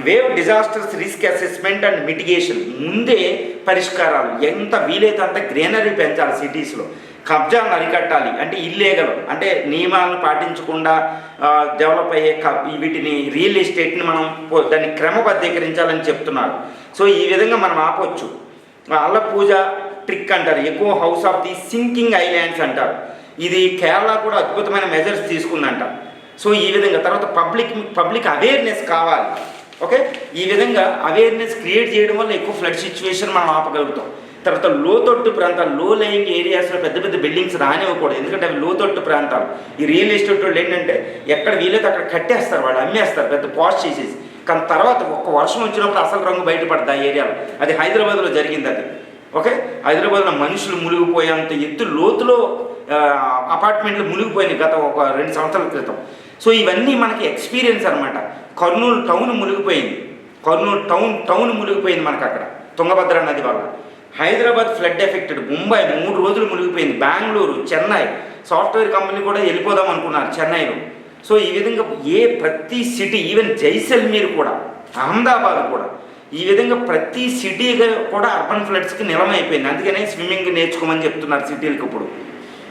wave disasters risk assessment and mitigation, ముందే పరిష్కారాలు, ఎంత వీలైతే అంత గ్రీనరీ పెంచాలి సిటీస్లో. కబ్జాలను అరికట్టాలి, అంటే ఇల్లీగల్ అంటే నియమాలను పాటించకుండా డెవలప్ అయ్యే వీటిని రియల్ ఎస్టేట్ని మనం దాన్ని క్రమబద్ధీకరించాలని చెప్తున్నారు. సో ఈ విధంగా మనం ఆపొచ్చు. అల్లపూజ ట్రిక్ అంటారు, ఎక్కువ house of the sinking islands అంటారు. ఇది కేరళ కూడా అద్భుతమైన మెజర్స్ తీసుకుందంట. సో ఈ విధంగా తర్వాత పబ్లిక్ అవేర్నెస్ కావాలి. ఓకే, ఈ విధంగా అవేర్నెస్ క్రియేట్ చేయడం వల్ల ఎక్కువ ఫ్లడ్ సిచ్యువేషన్ మనం ఆపగలుగుతాం. తర్వాత లోతట్టు ప్రాంతాలు, లో లయింగ్ ఏరియాస్లో పెద్ద పెద్ద బిల్డింగ్స్ రానివ్వకూడదు, ఎందుకంటే అవి లోతట్టు ప్రాంతాలు. ఈ రియల్ ఎస్టేట్ వాళ్ళు ఏంటంటే ఎక్కడ వీలైతే అక్కడ కట్టేస్తారు, వాళ్ళు అమ్మేస్తారు పెద్ద పాస్ట్ చేసేసి. కానీ తర్వాత ఒక్క వర్షం వచ్చినప్పుడు అసలు రంగు బయటపడుతుంది ఆ ఏరియాలో. అది హైదరాబాద్లో జరిగింది అది. ఓకే, హైదరాబాద్లో మనుషులు మునిగిపోయేంత ఎత్తు లోతులో అపార్ట్మెంట్లు మునిగిపోయినాయి గత ఒక 2 సంవత్సరాల క్రితం. సో ఇవన్నీ మనకి ఎక్స్పీరియన్స్ అనమాట. కర్నూలు టౌన్ మునిగిపోయింది, టౌన్ మునిగిపోయింది మనకు అక్కడ తుంగభద్ర నది వల్ల. హైదరాబాద్ ఫ్లడ్ ఎఫెక్టెడ్, ముంబై 3 రోజులు మునిగిపోయింది, బెంగళూరు, చెన్నై, సాఫ్ట్వేర్ కంపెనీ కూడా వెళ్ళిపోదాం అనుకున్నారు చెన్నైలో. సో ఈ విధంగా ప్రతి సిటీ, ఈవెన్ జైసల్మీర్ కూడా, అహ్మదాబాద్ కూడా, ఈ విధంగా ప్రతి సిటీగా కూడా అర్బన్ ఫ్లడ్స్కి నిలమైపోయింది. అందుకనే స్విమ్మింగ్ నేర్చుకోమని చెప్తున్నారు సిటీలకు ఇప్పుడు.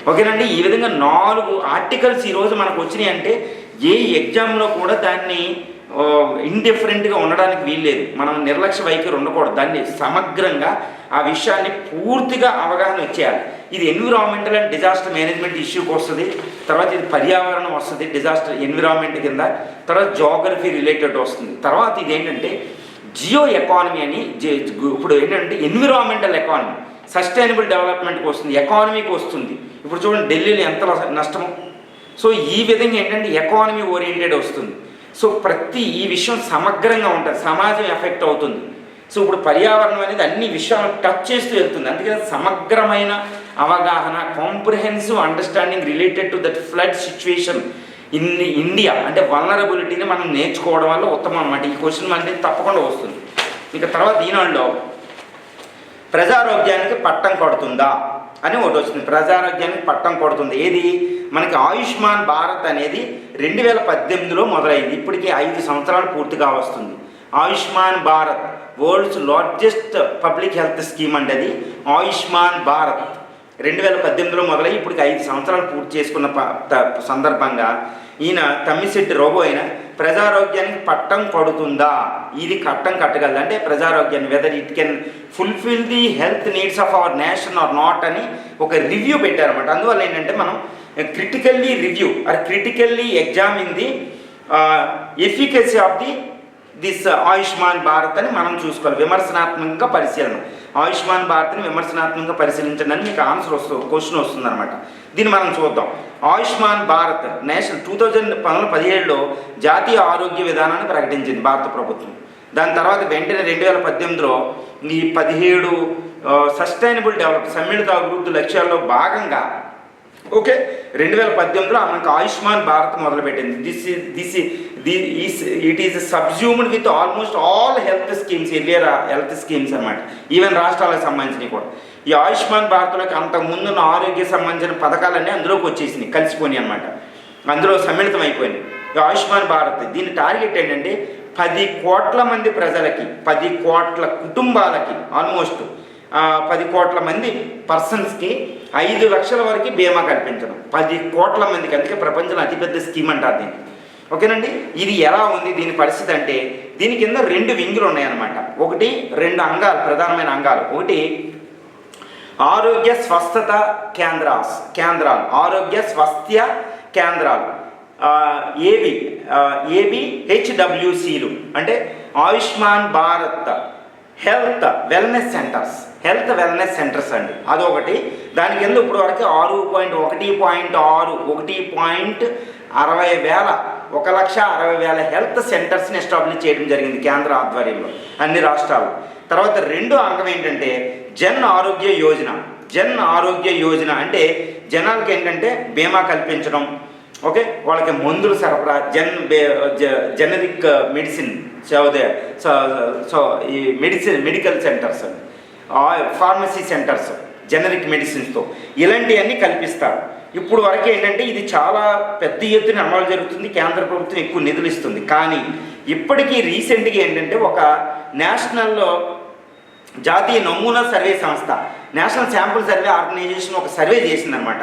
ఓకేనండి, ఈ విధంగా 4 ఆర్టికల్స్ ఈరోజు మనకు వచ్చినాయి. అంటే ఏ ఎగ్జామ్లో కూడా దాన్ని ఇండిఫరెంట్గా ఉండడానికి వీల్లేదు, మనం నిర్లక్ష్య వైఖరి ఉండకూడదు. దాన్ని సమగ్రంగా ఆ విషయాన్ని పూర్తిగా అవగాహన వచ్చేయాలి. ఇది ఎన్విరాన్మెంటల్ అండ్ డిజాస్టర్ మేనేజ్మెంట్ ఇష్యూకి వస్తుంది, తర్వాత ఇది పర్యావరణం వస్తుంది డిజాస్టర్ ఎన్విరాన్మెంట్ కింద, తర్వాత జోగ్రఫీ రిలేటెడ్ వస్తుంది. తర్వాత ఇది ఏంటంటే జియో ఎకానమీ అని, ఇప్పుడు ఏంటంటే ఎన్విరాన్మెంటల్ ఎకానమీ, సస్టైనబుల్ డెవలప్మెంట్కి వస్తుంది, ఎకానమీకి వస్తుంది. ఇప్పుడు చూడండి ఢిల్లీలో ఎంత నష్టమో. సో ఈ విధంగా ఏంటంటే ఎకానమీ ఓరియంటెడ్ వస్తుంది. సో ఈ విషయం సమగ్రంగా ఉంటుంది, సమాజం ఎఫెక్ట్ అవుతుంది. సో ఇప్పుడు పర్యావరణం అనేది అన్ని విషయాలను టచ్ చేస్తూ వెళ్తుంది. అందుకని సమగ్రమైన అవగాహన, comprehensive understanding related to that flood situation in India, అంటే వల్నరబిలిటీని మనం నేర్చుకోవడం వల్ల ఉత్తమం అన్నమాట. ఈ క్వశ్చన్ అనేది తప్పకుండా వస్తుంది. ఇక తర్వాత ఈనాడులో ప్రజారోగ్యానికి పట్టం కొడుతుందా అని ఒకటి వచ్చింది. ప్రజారోగ్యానికి పట్టం కొడుతుంది ఏది? మనకి ఆయుష్మాన్ భారత్ అనేది 2018లో మొదలైంది, ఇప్పటికీ 5 సంవత్సరాలు పూర్తిగా వస్తుంది. Ayushman Bharat world's largest public health scheme అండి అది. ఆయుష్మాన్ భారత్ 2018లో మొదలై ఇప్పటికి 5 సంవత్సరాలు పూర్తి చేసుకున్న సందర్భంగా ఈయన తమ్మిశెట్టి రోబో అయిన ప్రజారోగ్యానికి పట్టం పడుతుందా, ఇది కట్టం కట్టగలదా అంటే ప్రజారోగ్యాన్ని whether it can fulfil the health needs of our nation or not అని ఒక రివ్యూ పెట్టారన్నమాట. అందువల్ల ఏంటంటే మనం critically review or critically examine the efficacy of this Ayushman Bharat అని మనం చూసుకోవాలి. విమర్శనాత్మకంగా పరిశీలన, ఆయుష్మాన్ భారత్ని విమర్శనాత్మకంగా పరిశీలించండి అని మీకు ఆన్సర్ క్వశ్చన్ వస్తుందన్నమాట. దీన్ని మనం చూద్దాం. ఆయుష్మాన్ భారత్ నేషనల్ 2017లో జాతీయ ఆరోగ్య విధానాన్ని ప్రకటించింది భారత ప్రభుత్వం. దాని తర్వాత వెంటనే 2018లో ఈ 17 సస్టైనబుల్ డెవలప్ సమ్మిళిత అభివృద్ధి లక్ష్యాల్లో భాగంగా 2018లో మనకు ఆయుష్మాన్ భారత్ మొదలుపెట్టింది. It is subsumed with almost all health schemes, earlier health schemes అన్నమాట, ఈవెన్ రాష్ట్రాలకు సంబంధించినవి కూడా. ఈ ఆయుష్మాన్ భారత్లోకి అంతకుముందున్న ఆరోగ్య సంబంధించిన పథకాలన్నీ అందులోకి వచ్చేసినాయి, కలిసిపోయినాయి అనమాట, అందులో సమ్మిళితం అయిపోయినాయి. ఈ ఆయుష్మాన్ భారత్ దీని టార్గెట్ ఏంటంటే 10 కోట్ల మంది ప్రజలకి, 10 కోట్ల కుటుంబాలకి, ఆల్మోస్ట్ 10 కోట్ల మంది పర్సన్స్కి 5 లక్షల వరకు బీమా కల్పించడం. 10 కోట్ల మందికి, అందుకే ప్రపంచంలో అతిపెద్ద స్కీమ్ అంటారు దీన్ని. ఓకేనండి. ఇది ఎలా ఉంది దీని పరిస్థితి అంటే, దీని కింద 2 వింగులు ఉన్నాయన్నమాట. 2 అంగాలు, ప్రధానమైన అంగాలు. ఒకటి ఆరోగ్య స్వస్థత కేంద్రాలు, ఆరోగ్య స్వాస్థ్య కేంద్రాలు, ABHWCలు అంటే Ayushman Bharat health wellness centres అండి, అదొకటి. దాని కింద ఇప్పుడు వరకు 1,60,000 హెల్త్ సెంటర్స్ని ఎస్టాబ్లిష్ చేయడం జరిగింది కేంద్ర ఆధ్వర్యంలో అన్ని రాష్ట్రాలు. తర్వాత 2వ అంగం ఏంటంటే జన్ ఆరోగ్య యోజన అంటే జనాలకి ఏంటంటే బీమా కల్పించడం. ఓకే, వాళ్ళకి మందులు సరఫరా, జనరిక్ మెడిసిన్, ఈ medical centres, pharmacy centres, generic మెడిసిన్స్తో ఇలాంటివన్నీ కల్పిస్తారు. ఇప్పుడు వరకు ఏంటంటే ఇది చాలా పెద్ద ఎత్తున అమలు జరుగుతుంది, కేంద్ర ప్రభుత్వం ఎక్కువ నిధులు ఇస్తుంది. కానీ ఇప్పటికీ రీసెంట్గా ఏంటంటే ఒక నేషనల్లో జాతీయ నమూనా సర్వే సంస్థ, నేషనల్ శాంపుల్ సర్వే ఆర్గనైజేషన్ ఒక సర్వే చేసిందనమాట.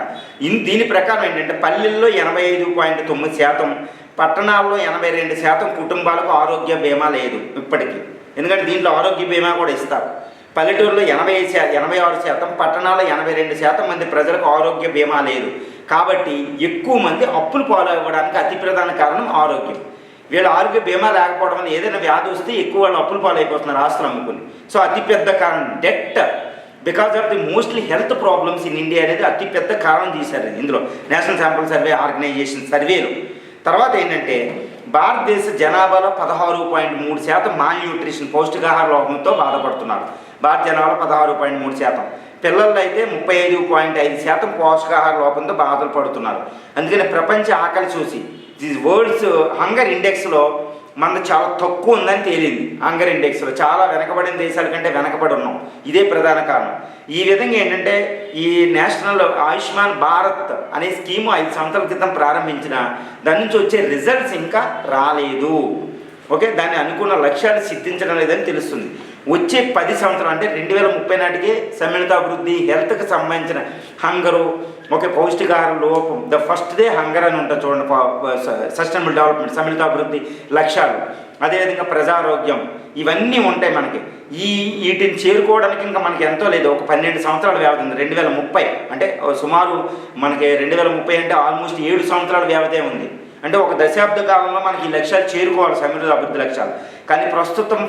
దీని ప్రకారం ఏంటంటే పల్లెల్లో 85.9%, పట్టణాల్లో 82% కుటుంబాలకు ఆరోగ్య బీమా లేదు ఇప్పటికీ. ఎందుకంటే దీంట్లో ఆరోగ్య బీమా కూడా ఇస్తారు. పల్లెటూరులో 86%, పట్టణాల్లో 82% మంది ప్రజలకు ఆరోగ్య బీమా లేదు. కాబట్టి ఎక్కువ మంది అప్పులు పాలవ్వడానికి అతి ప్రధాన కారణం ఆరోగ్యం. వీళ్ళ ఆరోగ్య బీమా లేకపోవడం వల్ల ఏదైనా వ్యాధి వస్తే ఎక్కువ వాళ్ళు అప్పులు పాలైపోతున్నారు, ఆస్తులు అమ్ముకుని. సో అతిపెద్ద కారణం debt because of the mostly health problems in India అనేది అతిపెద్ద కారణం తీశారు ఇందులో నేషనల్ శాంపుల్ సర్వే ఆర్గనైజేషన్ సర్వేలు. తర్వాత ఏంటంటే భారతదేశ జనాభాలో 16.3% మాల్ న్యూట్రిషన్, పౌష్టికాహార లోపంతో బాధపడుతున్నారు. భారత జనాభాలో 16.3%, పిల్లల్లో అయితే 35.5% పోషకాహార లోపంతో బాధలు పడుతున్నారు. అందుకని ప్రపంచ ఆకలి చూసి వరల్డ్స్ హంగర్ ఇండెక్స్లో మనది చాలా తక్కువ ఉందని తేలింది. హంగర్ ఇండెక్స్లో చాలా వెనకబడిన దేశాల కంటే వెనకబడి ఉన్నాం. ఇదే ప్రధాన కారణం. ఈ విధంగా ఏంటంటే ఈ నేషనల్ ఆయుష్మాన్ భారత్ అనే స్కీము 5 సంవత్సరాల క్రితం ప్రారంభించిన దాని నుంచి వచ్చే రిజల్ట్స్ ఇంకా రాలేదు. ఓకే, దాన్ని అనుకున్న లక్ష్యాలు సిద్ధించడం లేదని తెలుస్తుంది. వచ్చే 10 సంవత్సరాలు అంటే 2030 నాటికి సమ్మిళితాభివృద్ధి హెల్త్కి సంబంధించిన హంగరు, ఓకే, పౌష్టికాహార లోపం, ద ఫస్ట్ డే హంగర్ అని ఉంటుంది చూడండి, సస్టైనబుల్ డెవలప్మెంట్ సమ్మిళితాభివృద్ధి లక్ష్యాలు, అదేవిధంగా ప్రజారోగ్యం, ఇవన్నీ ఉంటాయి మనకి. వీటిని చేరుకోవడానికి ఇంకా మనకి ఎంతో లేదు, ఒక 12 సంవత్సరాల వ్యవధి ఉంది. 2030 అంటే సుమారు మనకి 2030 అంటే ఆల్మోస్ట్ 7 సంవత్సరాల వ్యవధే ఉంది. అంటే ఒక దశాబ్ద కాలంలో మనకి ఈ లక్ష్యాలు చేరుకోవాలి, సమ్మిళిత అభివృద్ధి లక్ష్యాలు. కానీ ప్రస్తుతం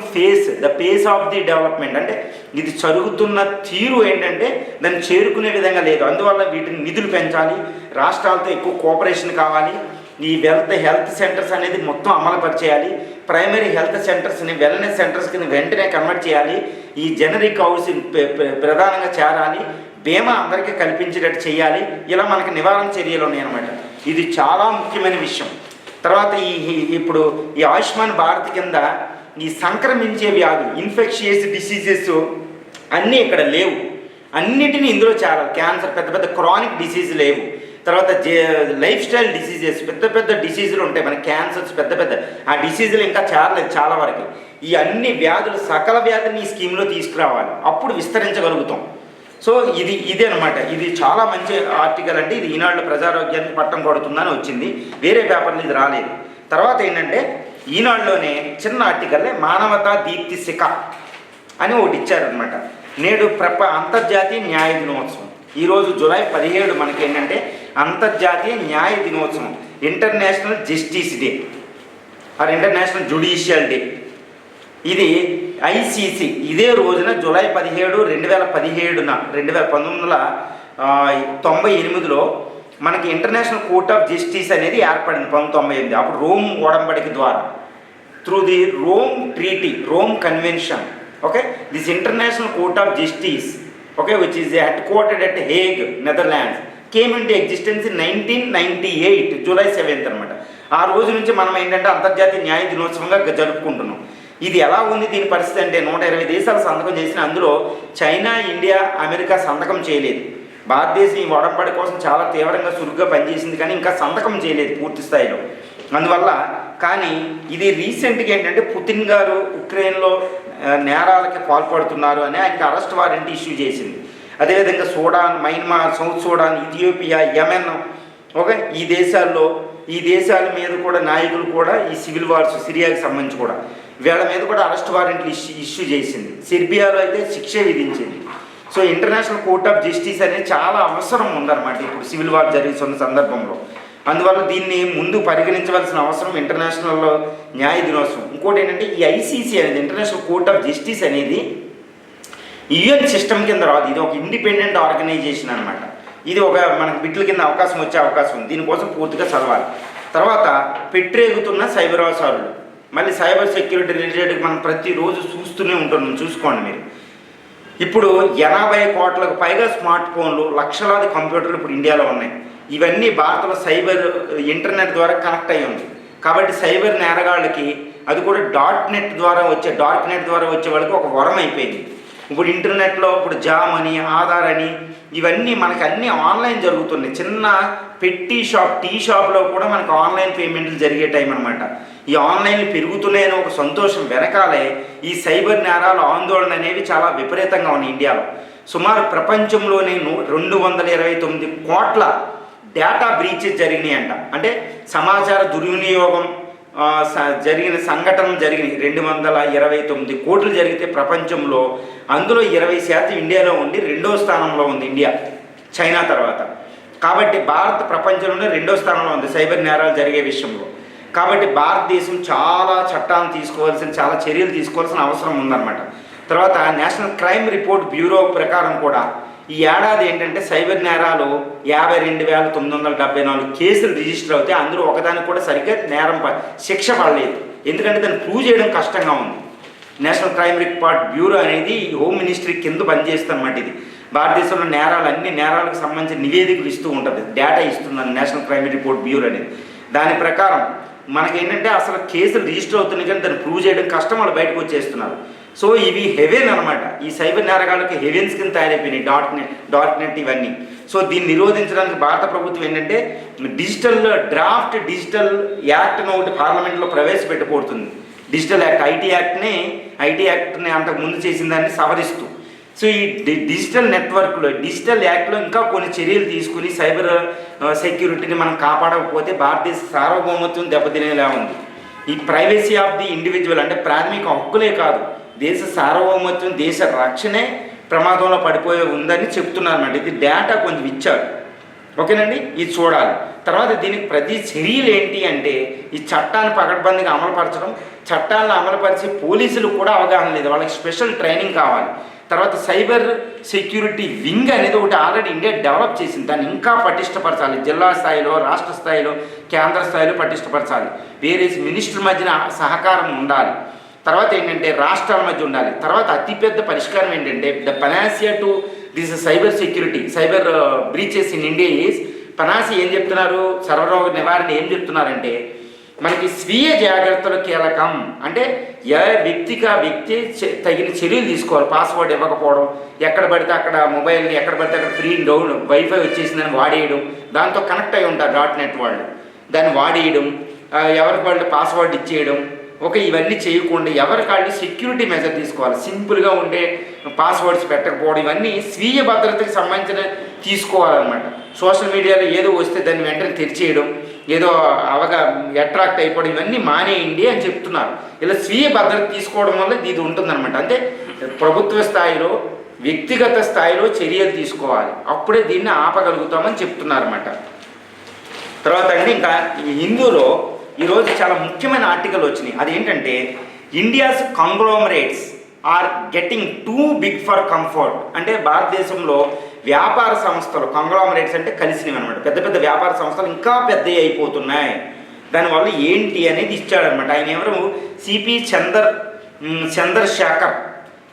the face of the development అంటే ఇది జరుగుతున్న తీరు ఏంటంటే దాన్ని చేరుకునే విధంగా లేదు. అందువల్ల వీటిని నిధులు పెంచాలి, రాష్ట్రాలతో ఎక్కువ కోఆపరేషన్ కావాలి, ఈ హెల్త్ సెంటర్స్ అనేది మొత్తం అమలుపరిచేయాలి, ప్రైమరీ హెల్త్ సెంటర్స్ని వెల్నెస్ సెంటర్స్ కింద వెంటనే కన్వర్ట్ చేయాలి, ఈ జనరిక్ హౌసింగ్ ప్రధానంగా చేరాలి, బీమా అందరికీ కల్పించేటట్టు చేయాలి. ఇలా మనకి నివారణ చర్యలు ఉన్నాయన్నమాట. ఇది చాలా ముఖ్యమైన విషయం. తర్వాత ఇప్పుడు ఈ ఆయుష్మాన్ భారత్ కింద ఈ సంక్రమించే వ్యాధులు, ఇన్ఫెక్షియస్ డిసీజెస్ అన్నీ ఇక్కడ లేవు, అన్నిటినీ ఇందులో చేరాలి. క్యాన్సర్, పెద్ద పెద్ద క్రానిక్ డిసీజ్ లేవు. తర్వాత లైఫ్ స్టైల్ డిసీజెస్, పెద్ద పెద్ద డిసీజులు ఉంటాయి, మన క్యాన్సర్స్, పెద్ద పెద్ద ఆ డిసీజులు ఇంకా చాలలేదు చాలా వరకు. ఈ అన్ని వ్యాధులు, సకల వ్యాధిని ఈ స్కీమ్లో తీసుకురావాలి, అప్పుడు విస్తరించగలుగుతాం. సో ఇదే అనమాట. ఇది చాలా మంచి ఆర్టికల్ అండి. ఇది ఈనాడు ప్రజారోగ్యానికి పట్టం కొడుతుందని వచ్చింది, వేరే పేపర్లు ఇది రాలేదు. తర్వాత ఏంటంటే ఈనాడులోనే చిన్న ఆర్టికల్లే మానవతా దీప్తి శిఖ అని ఒకటి ఇచ్చారనమాట. నేడు అంతర్జాతీయ న్యాయ దినోత్సవం. ఈరోజు జూలై 17 మనకి ఏంటంటే అంతర్జాతీయ న్యాయ దినోత్సవం, international justice day or international judicial day. ఇది ఐసీసీ ఇదే రోజున జూలై 17, 1998లో మనకి ఇంటర్నేషనల్ కోర్ట్ ఆఫ్ జస్టిస్ అనేది ఏర్పడింది 1998. అప్పుడు రోమ్ ఒడంబడిక ద్వారా, through the Rome treaty, Rome convention. Okay, this international court of justice, okay, which is head-quartered at Hague, Netherlands, came in to existence in 1998 July 7 అనమాట. ఆ రోజు నుంచి మనం ఏంటంటే అంతర్జాతీయ న్యాయ దినోత్సవంగా జరుపుకుంటున్నాం. ఇది ఎలా ఉంది దీని పరిస్థితి అంటే 120 దేశాలు సంతకం చేసిన, అందులో చైనా, ఇండియా, అమెరికా సంతకం చేయలేదు. భారతదేశం ఈ ఒడంబడి కోసం చాలా తీవ్రంగా చురుగ్గా పనిచేసింది, కానీ ఇంకా సంతకం చేయలేదు పూర్తి స్థాయిలో. అందువల్ల కానీ ఇది రీసెంట్గా ఏంటంటే పుతిన్ గారు ఉక్రెయిన్లో నేరాలకి పాల్పడుతున్నారు అని ఆయనకి అరెస్ట్ వారెంట్ ఇష్యూ చేసింది. అదేవిధంగా Sudan, Myanmar, south Sudan, Ethiopia, Yemen, okay, ఈ దేశాల మీద కూడా నాయకులు కూడా ఈ సివిల్ వార్స్, సిరియాకి సంబంధించి కూడా వీళ్ళ మీద కూడా అరెస్ట్ వారెంట్లు ఇష్యూ చేసింది. సెర్బియాలో అయితే శిక్ష విధించింది. So international court of justice అనేది చాలా అవసరం ఉందన్నమాట ఇప్పుడు సివిల్ వార్ జరుగుతున్న సందర్భంలో. అందువల్ల దీన్ని ముందు పరిగణించవలసిన అవసరం ఇంటర్నేషనల్ న్యాయ దినోత్సవం. ఇంకోటి ఏంటంటే ఈ ఐసీసీ అనేది, ఇంటర్నేషనల్ కోర్ట్ ఆఫ్ జస్టిస్ అనేది యుఎన్ సిస్టమ్ కింద రాదు. ఇది ఒక ఇండిపెండెంట్ ఆర్గనైజేషన్ అనమాట. ఇది ఒక మనకు బిట్ల కింద అవకాశం వచ్చే అవకాశం ఉంది. దీనికోసం పూర్తిగా చదవాలి. తర్వాత పెట్టరేగుతున్న సైబర్ అవసరాలు, మళ్ళీ సైబర్ సెక్యూరిటీ రిలేటెడ్ మనం ప్రతిరోజు చూస్తూనే ఉంటున్నాం. చూసుకోండి మీరు. ఇప్పుడు 80 కోట్లకు పైగా స్మార్ట్ ఫోన్లు, లక్షలాది కంప్యూటర్లు ఇప్పుడు ఇండియాలో ఉన్నాయి. ఇవన్నీ భారత్లో సైబర్ ఇంటర్నెట్ ద్వారా కనెక్ట్ అయ్యి ఉంది. కాబట్టి సైబర్ నేరగాళ్ళకి అది కూడా డార్క్ నెట్ ద్వారా వచ్చే వాళ్ళకి ఒక వరం అయిపోయింది. ఇప్పుడు ఇంటర్నెట్లో ఇప్పుడు జామ్ అని, ఆధార్ అని, ఇవన్నీ మనకు అన్నీ ఆన్లైన్ జరుగుతున్నాయి. చిన్న పెట్టి షాప్, టీ షాప్లో కూడా మనకు ఆన్లైన్ పేమెంట్లు జరిగే టైం అనమాట. ఈ ఆన్లైన్లు పెరుగుతున్నాయని ఒక సంతోషం వెనకాలే ఈ సైబర్ నేరాల ఆందోళన అనేవి చాలా విపరీతంగా ఉన్నాయి ఇండియాలో. సుమారు ప్రపంచంలోనే 229 కోట్ల డేటా బ్రీచెస్ జరిగినాయంట. అంటే సమాచార దుర్వినియోగం జరిగిన సంఘటనలు జరిగినాయి. 229 కోట్లు జరిగితే ప్రపంచంలో అందులో 20% ఇండియాలో ఉండి 2వ స్థానంలో ఉంది ఇండియా, చైనా తర్వాత. కాబట్టి భారత్ ప్రపంచంలోనే 2వ స్థానంలో ఉంది సైబర్ నేరాలు జరిగే విషయంలో. కాబట్టి భారతదేశం చాలా చాలా చర్యలు తీసుకోవాల్సిన అవసరం ఉందన్నమాట. తర్వాత నేషనల్ క్రైమ్ రిపోర్ట్ బ్యూరో ప్రకారం కూడా ఈ ఏడాది ఏంటంటే సైబర్ నేరాలు 52,974 కేసులు రిజిస్టర్ అవుతాయి. అందులో ఒకదానికి కూడా సరిగ్గా శిక్ష పడలేదు. ఎందుకంటే దాన్ని ప్రూవ్ చేయడం కష్టంగా ఉంది. నేషనల్ క్రైమ్ రిపోర్ట్ బ్యూరో అనేది హోమ్ మినిస్ట్రీ కింద పనిచేస్తుందన్నమాట. ఇది భారతదేశంలో అన్ని నేరాలకు సంబంధించిన నివేదికలు ఇస్తూ ఉంటుంది, డేటా ఇస్తుందని నేషనల్ క్రైమ్ రిపోర్ట్ బ్యూరో అనేది. దాని ప్రకారం మనకేంటంటే అసలు కేసులు రిజిస్టర్ అవుతున్నాయి కానీ దాన్ని ప్రూవ్ చేయడం కష్టం, వాళ్ళు బయటకు వచ్చేస్తున్నారు. సో ఇవి హెవెన్ అనమాట. ఈ సైబర్ నేరగాళ్ళకి హెవెన్స్ కింద తయారైపోయినాయి డార్క్ నెట్ ఇవన్నీ. సో దీన్ని నిరోధించడానికి భారత ప్రభుత్వం ఏంటంటే డ్రాఫ్ట్ డిజిటల్ యాక్ట్ ఒకటి పార్లమెంట్లో ప్రవేశపెట్టబోతుంది. డిజిటల్ యాక్ట్, ఐటీ యాక్ట్ని అంతకు ముందు చేసిన దాన్ని సవరిస్తూ. సో ఈ డిజిటల్ యాక్ట్లో ఇంకా కొన్ని చర్యలు తీసుకుని సైబర్ సెక్యూరిటీని మనం కాపాడకపోతే భారతదేశ సార్వభౌమత్వం దెబ్బతినేలా ఉంది. ఈ ప్రైవసీ ఆఫ్ ది ఇండివిజువల్ అంటే ప్రాథమిక హక్కులే కాదు, దేశ సార్వభౌమత్వం, దేశ రక్షణే ప్రమాదంలో పడిపోయే ఉందని చెప్తున్నారు అన్నమాట. ఇది డేటా కొంచెం ఇచ్చారు, ఓకేనండి, ఇది చూడాలి. తర్వాత దీనికి ప్రతి చర్యలు ఏంటి అంటే ఈ చట్టాన్ని పకడ్బందీగా అమలుపరచడం, చట్టాలను అమలుపరిచి పోలీసులకు కూడా అవగాహన లేదు, వాళ్ళకి స్పెషల్ ట్రైనింగ్ కావాలి. తర్వాత సైబర్ సెక్యూరిటీ వింగ్ అనేది ఒకటి ఆల్రెడీ ఇండియా డెవలప్ చేసింది, దాన్ని ఇంకా పటిష్టపరచాలి. జిల్లా స్థాయిలో, రాష్ట్ర స్థాయిలో, కేంద్ర స్థాయిలో పటిష్టపరచాలి. వేరే మినిస్టర్ మధ్యన సహకారం ఉండాలి. తర్వాత ఏంటంటే రాష్ట్రాల మధ్య ఉండాలి. తర్వాత అతిపెద్ద పరిష్కారం ఏంటంటే the panacea to this cyber security, cyber breaches in India is panacea ఏం చెప్తున్నారు, సర్వరోగ నివారణ ఏం చెప్తున్నారంటే మనకి స్వీయ జాగ్రత్తలు కీలకం. అంటే ఏ వ్యక్తికి ఆ వ్యక్తి తగిన చర్యలు తీసుకోవాలి. పాస్వర్డ్ ఇవ్వకపోవడం, ఎక్కడ పడితే అక్కడ మొబైల్ని ఎక్కడ పడితే అక్కడ ఫ్రీ డౌన్ వైఫై వచ్చేసిందని వాడేయడం, దాంతో కనెక్ట్ అయి ఉంటారు .net వాళ్ళు, దాన్ని వాడేయడం, ఎవరికి వాళ్ళు పాస్వర్డ్ ఇచ్చేయడం. ఓకే, ఇవన్నీ చేయకుండా ఎవరికి వాళ్ళు సెక్యూరిటీ మెజర్ తీసుకోవాలి. సింపుల్గా ఉండే పాస్వర్డ్స్ పెట్టకపోవడం, ఇవన్నీ స్వీయ భద్రతకి సంబంధించిన తీసుకోవాలన్నమాట. సోషల్ మీడియాలో ఏదో వస్తే దాన్ని వెంటనే తెరిచేయడం, ఏదో అట్రాక్ట్ అయిపోవడం, ఇవన్నీ మానేయండి అని చెప్తున్నారు. ఇలా స్వీయ భద్రత తీసుకోవడం వల్ల ఇది ఉంటుందన్నమాట. అంటే ప్రభుత్వ స్థాయిలో వ్యక్తిగత స్థాయిలో చర్యలు తీసుకోవాలి, అప్పుడే దీన్ని ఆపగలుగుతామని చెప్తున్నారన్నమాట. తర్వాత అండి ఇంకా ఈ హిందూలో ఈరోజు చాలా ముఖ్యమైన ఆర్టికల్ వచ్చినాయి. అదేంటంటే India's conglomerates are getting too big for comfort. అంటే భారతదేశంలో వ్యాపార సంస్థలు, కాంగ్లోమరేట్స్ అంటే కలిసినవి అనమాట, పెద్ద పెద్ద వ్యాపార సంస్థలు ఇంకా పెద్దవి అయిపోతున్నాయి. దానివల్ల ఏంటి అనేది ఇచ్చాడనమాట. ఆయన ఎవరు, CP Chandrasekhar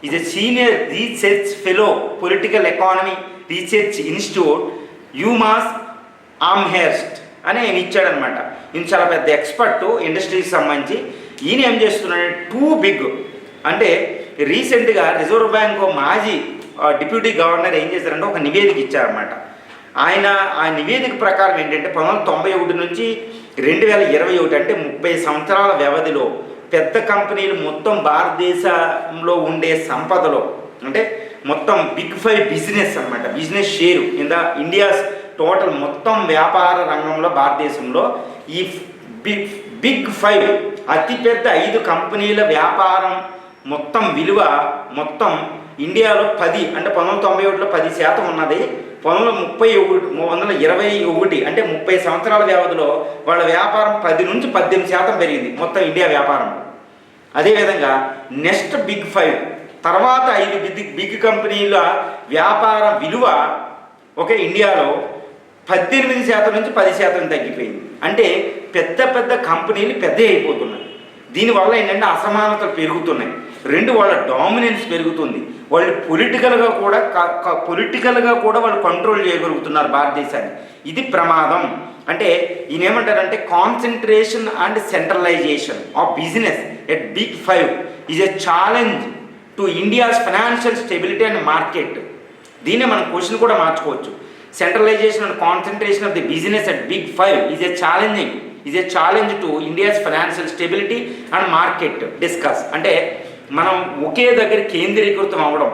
is a senior research fellow, political economy research institute, UMass Amherst అని ఆయన ఇచ్చాడనమాట. ఈయన చాలా పెద్ద ఎక్స్పర్ట్ ఇండస్ట్రీకి సంబంధించి. ఈయన ఏం చేస్తున్నాడంటే టూ బిగ్, అంటే రీసెంట్గా రిజర్వ్ బ్యాంక్ మాజీ డిప్యూటీ గవర్నర్ ఏం చేశారంటే ఒక నివేదిక ఇచ్చారన్నమాట. ఆయన ఆ నివేదిక ప్రకారం ఏంటంటే 1991 నుంచి 2021 అంటే 30 సంవత్సరాల వ్యవధిలో పెద్ద కంపెనీలు మొత్తం భారతదేశంలో ఉండే సంపదలో, అంటే మొత్తం బిగ్ 5 బిజినెస్ అనమాట, business share in the India's total మొత్తం వ్యాపార రంగంలో భారతదేశంలో ఈ బిగ్ 5 అతిపెద్ద 5 కంపెనీల వ్యాపారం మొత్తం విలువ మొత్తం ఇండియాలో 10, అంటే 1991లో 10% ఉన్నది. 1921 అంటే 30 సంవత్సరాల వ్యవధిలో వాళ్ళ వ్యాపారం 10 నుంచి 18% పెరిగింది మొత్తం ఇండియా వ్యాపారం. అదేవిధంగా నెక్స్ట్ బిగ్ 5 తర్వాత 5 బిగ్ కంపెనీల వ్యాపార విలువ ఓకే ఇండియాలో 18% నుంచి 10% తగ్గిపోయింది. అంటే పెద్ద పెద్ద కంపెనీలు పెద్దవి అయిపోతున్నాయి. దీనివల్ల ఏంటంటే అసమానతలు పెరుగుతున్నాయి. 2 వాళ్ళ డామినెన్స్ పెరుగుతుంది. వాళ్ళు పొలిటికల్గా కూడా వాళ్ళు కంట్రోల్ చేయగలుగుతున్నారు భారతదేశాన్ని. ఇది ప్రమాదం. అంటే ఈయన ఏమంటారంటే concentration and centralisation of business at big 5 is a challenge to India's financial stability and market. దీన్నే మనం క్వశ్చన్ కూడా మార్చుకోవచ్చు. Centralisation and concentration of the business at big 5 is a challenge to India's financial stability and market discuss. అంటే మనం ఒకే దగ్గర కేంద్రీకృతం అవ్వడం,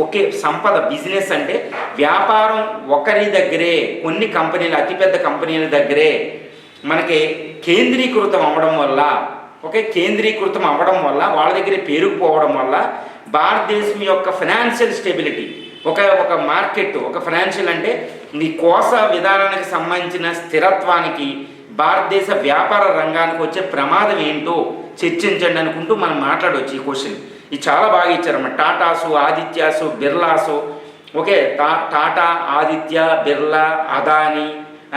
ఒకే సంపద, బిజినెస్ అంటే వ్యాపారం ఒకరి దగ్గరే, కొన్ని కంపెనీలు అతిపెద్ద కంపెనీల దగ్గరే మనకి కేంద్రీకృతం అవ్వడం వల్ల వాళ్ళ దగ్గరే పేరుకుపోవడం వల్ల భారతదేశం యొక్క ఫైనాన్షియల్ స్టెబిలిటీ, ఒక మార్కెట్, ఒక ఫైనాన్షియల్ అంటే ఈ కోస విధానానికి సంబంధించిన స్థిరత్వానికి భారతదేశ వ్యాపార రంగానికి వచ్చే ప్రమాదం ఏంటో చర్చించండి అనుకుంటూ మనం మాట్లాడవచ్చు. ఈ క్వశ్చన్ ఇది చాలా బాగా ఇచ్చారన్నమాట. Tatas, Adityas, Birlas, okay, Tata, Aditya, Birla, Adani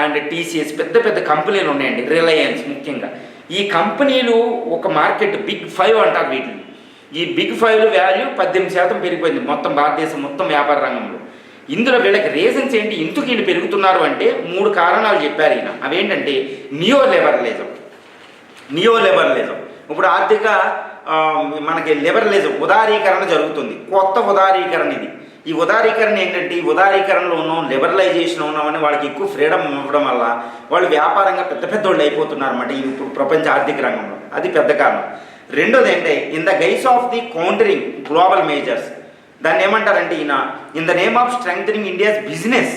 and TCS పెద్ద పెద్ద కంపెనీలు ఉన్నాయండి. రిలయన్స్ ముఖ్యంగా. ఈ కంపెనీలు ఒక మార్కెట్ బిగ్ 5 అంటారు వీటిని. ఈ బిగ్ 5 వాల్యూ 18% పెరిగిపోయింది మొత్తం భారతదేశం మొత్తం వ్యాపార రంగంలో. ఇందులో వీళ్ళకి రీజన్స్ ఏంటి, ఎందుకు వీళ్ళు పెరుగుతున్నారు అంటే 3 కారణాలు చెప్పారు ఈయన. అవేంటంటే నియో లిబరలిజం. ఇప్పుడు ఆర్థిక మనకి లిబరలిజం, ఉదారీకరణ జరుగుతుంది, కొత్త ఉదారీకరణ ఇది. ఈ ఉదారీకరణ ఏంటంటే ఈ ఉదారీకరణలో ఉన్నాం, లిబరలైజేషన్ ఉన్నామని వాళ్ళకి ఎక్కువ ఫ్రీడమ్ ఇవ్వడం వల్ల వాళ్ళు వ్యాపారంగా పెద్ద వాళ్ళు అయిపోతున్నారు అన్నమాట ఈ ప్రపంచ ఆర్థిక రంగంలో. అది పెద్ద కారణం. రెండోది ఏంటంటే in the guise of the countering global measures, దాన్ని ఏమంటారంటే ఈయన in the name of strengthening India's business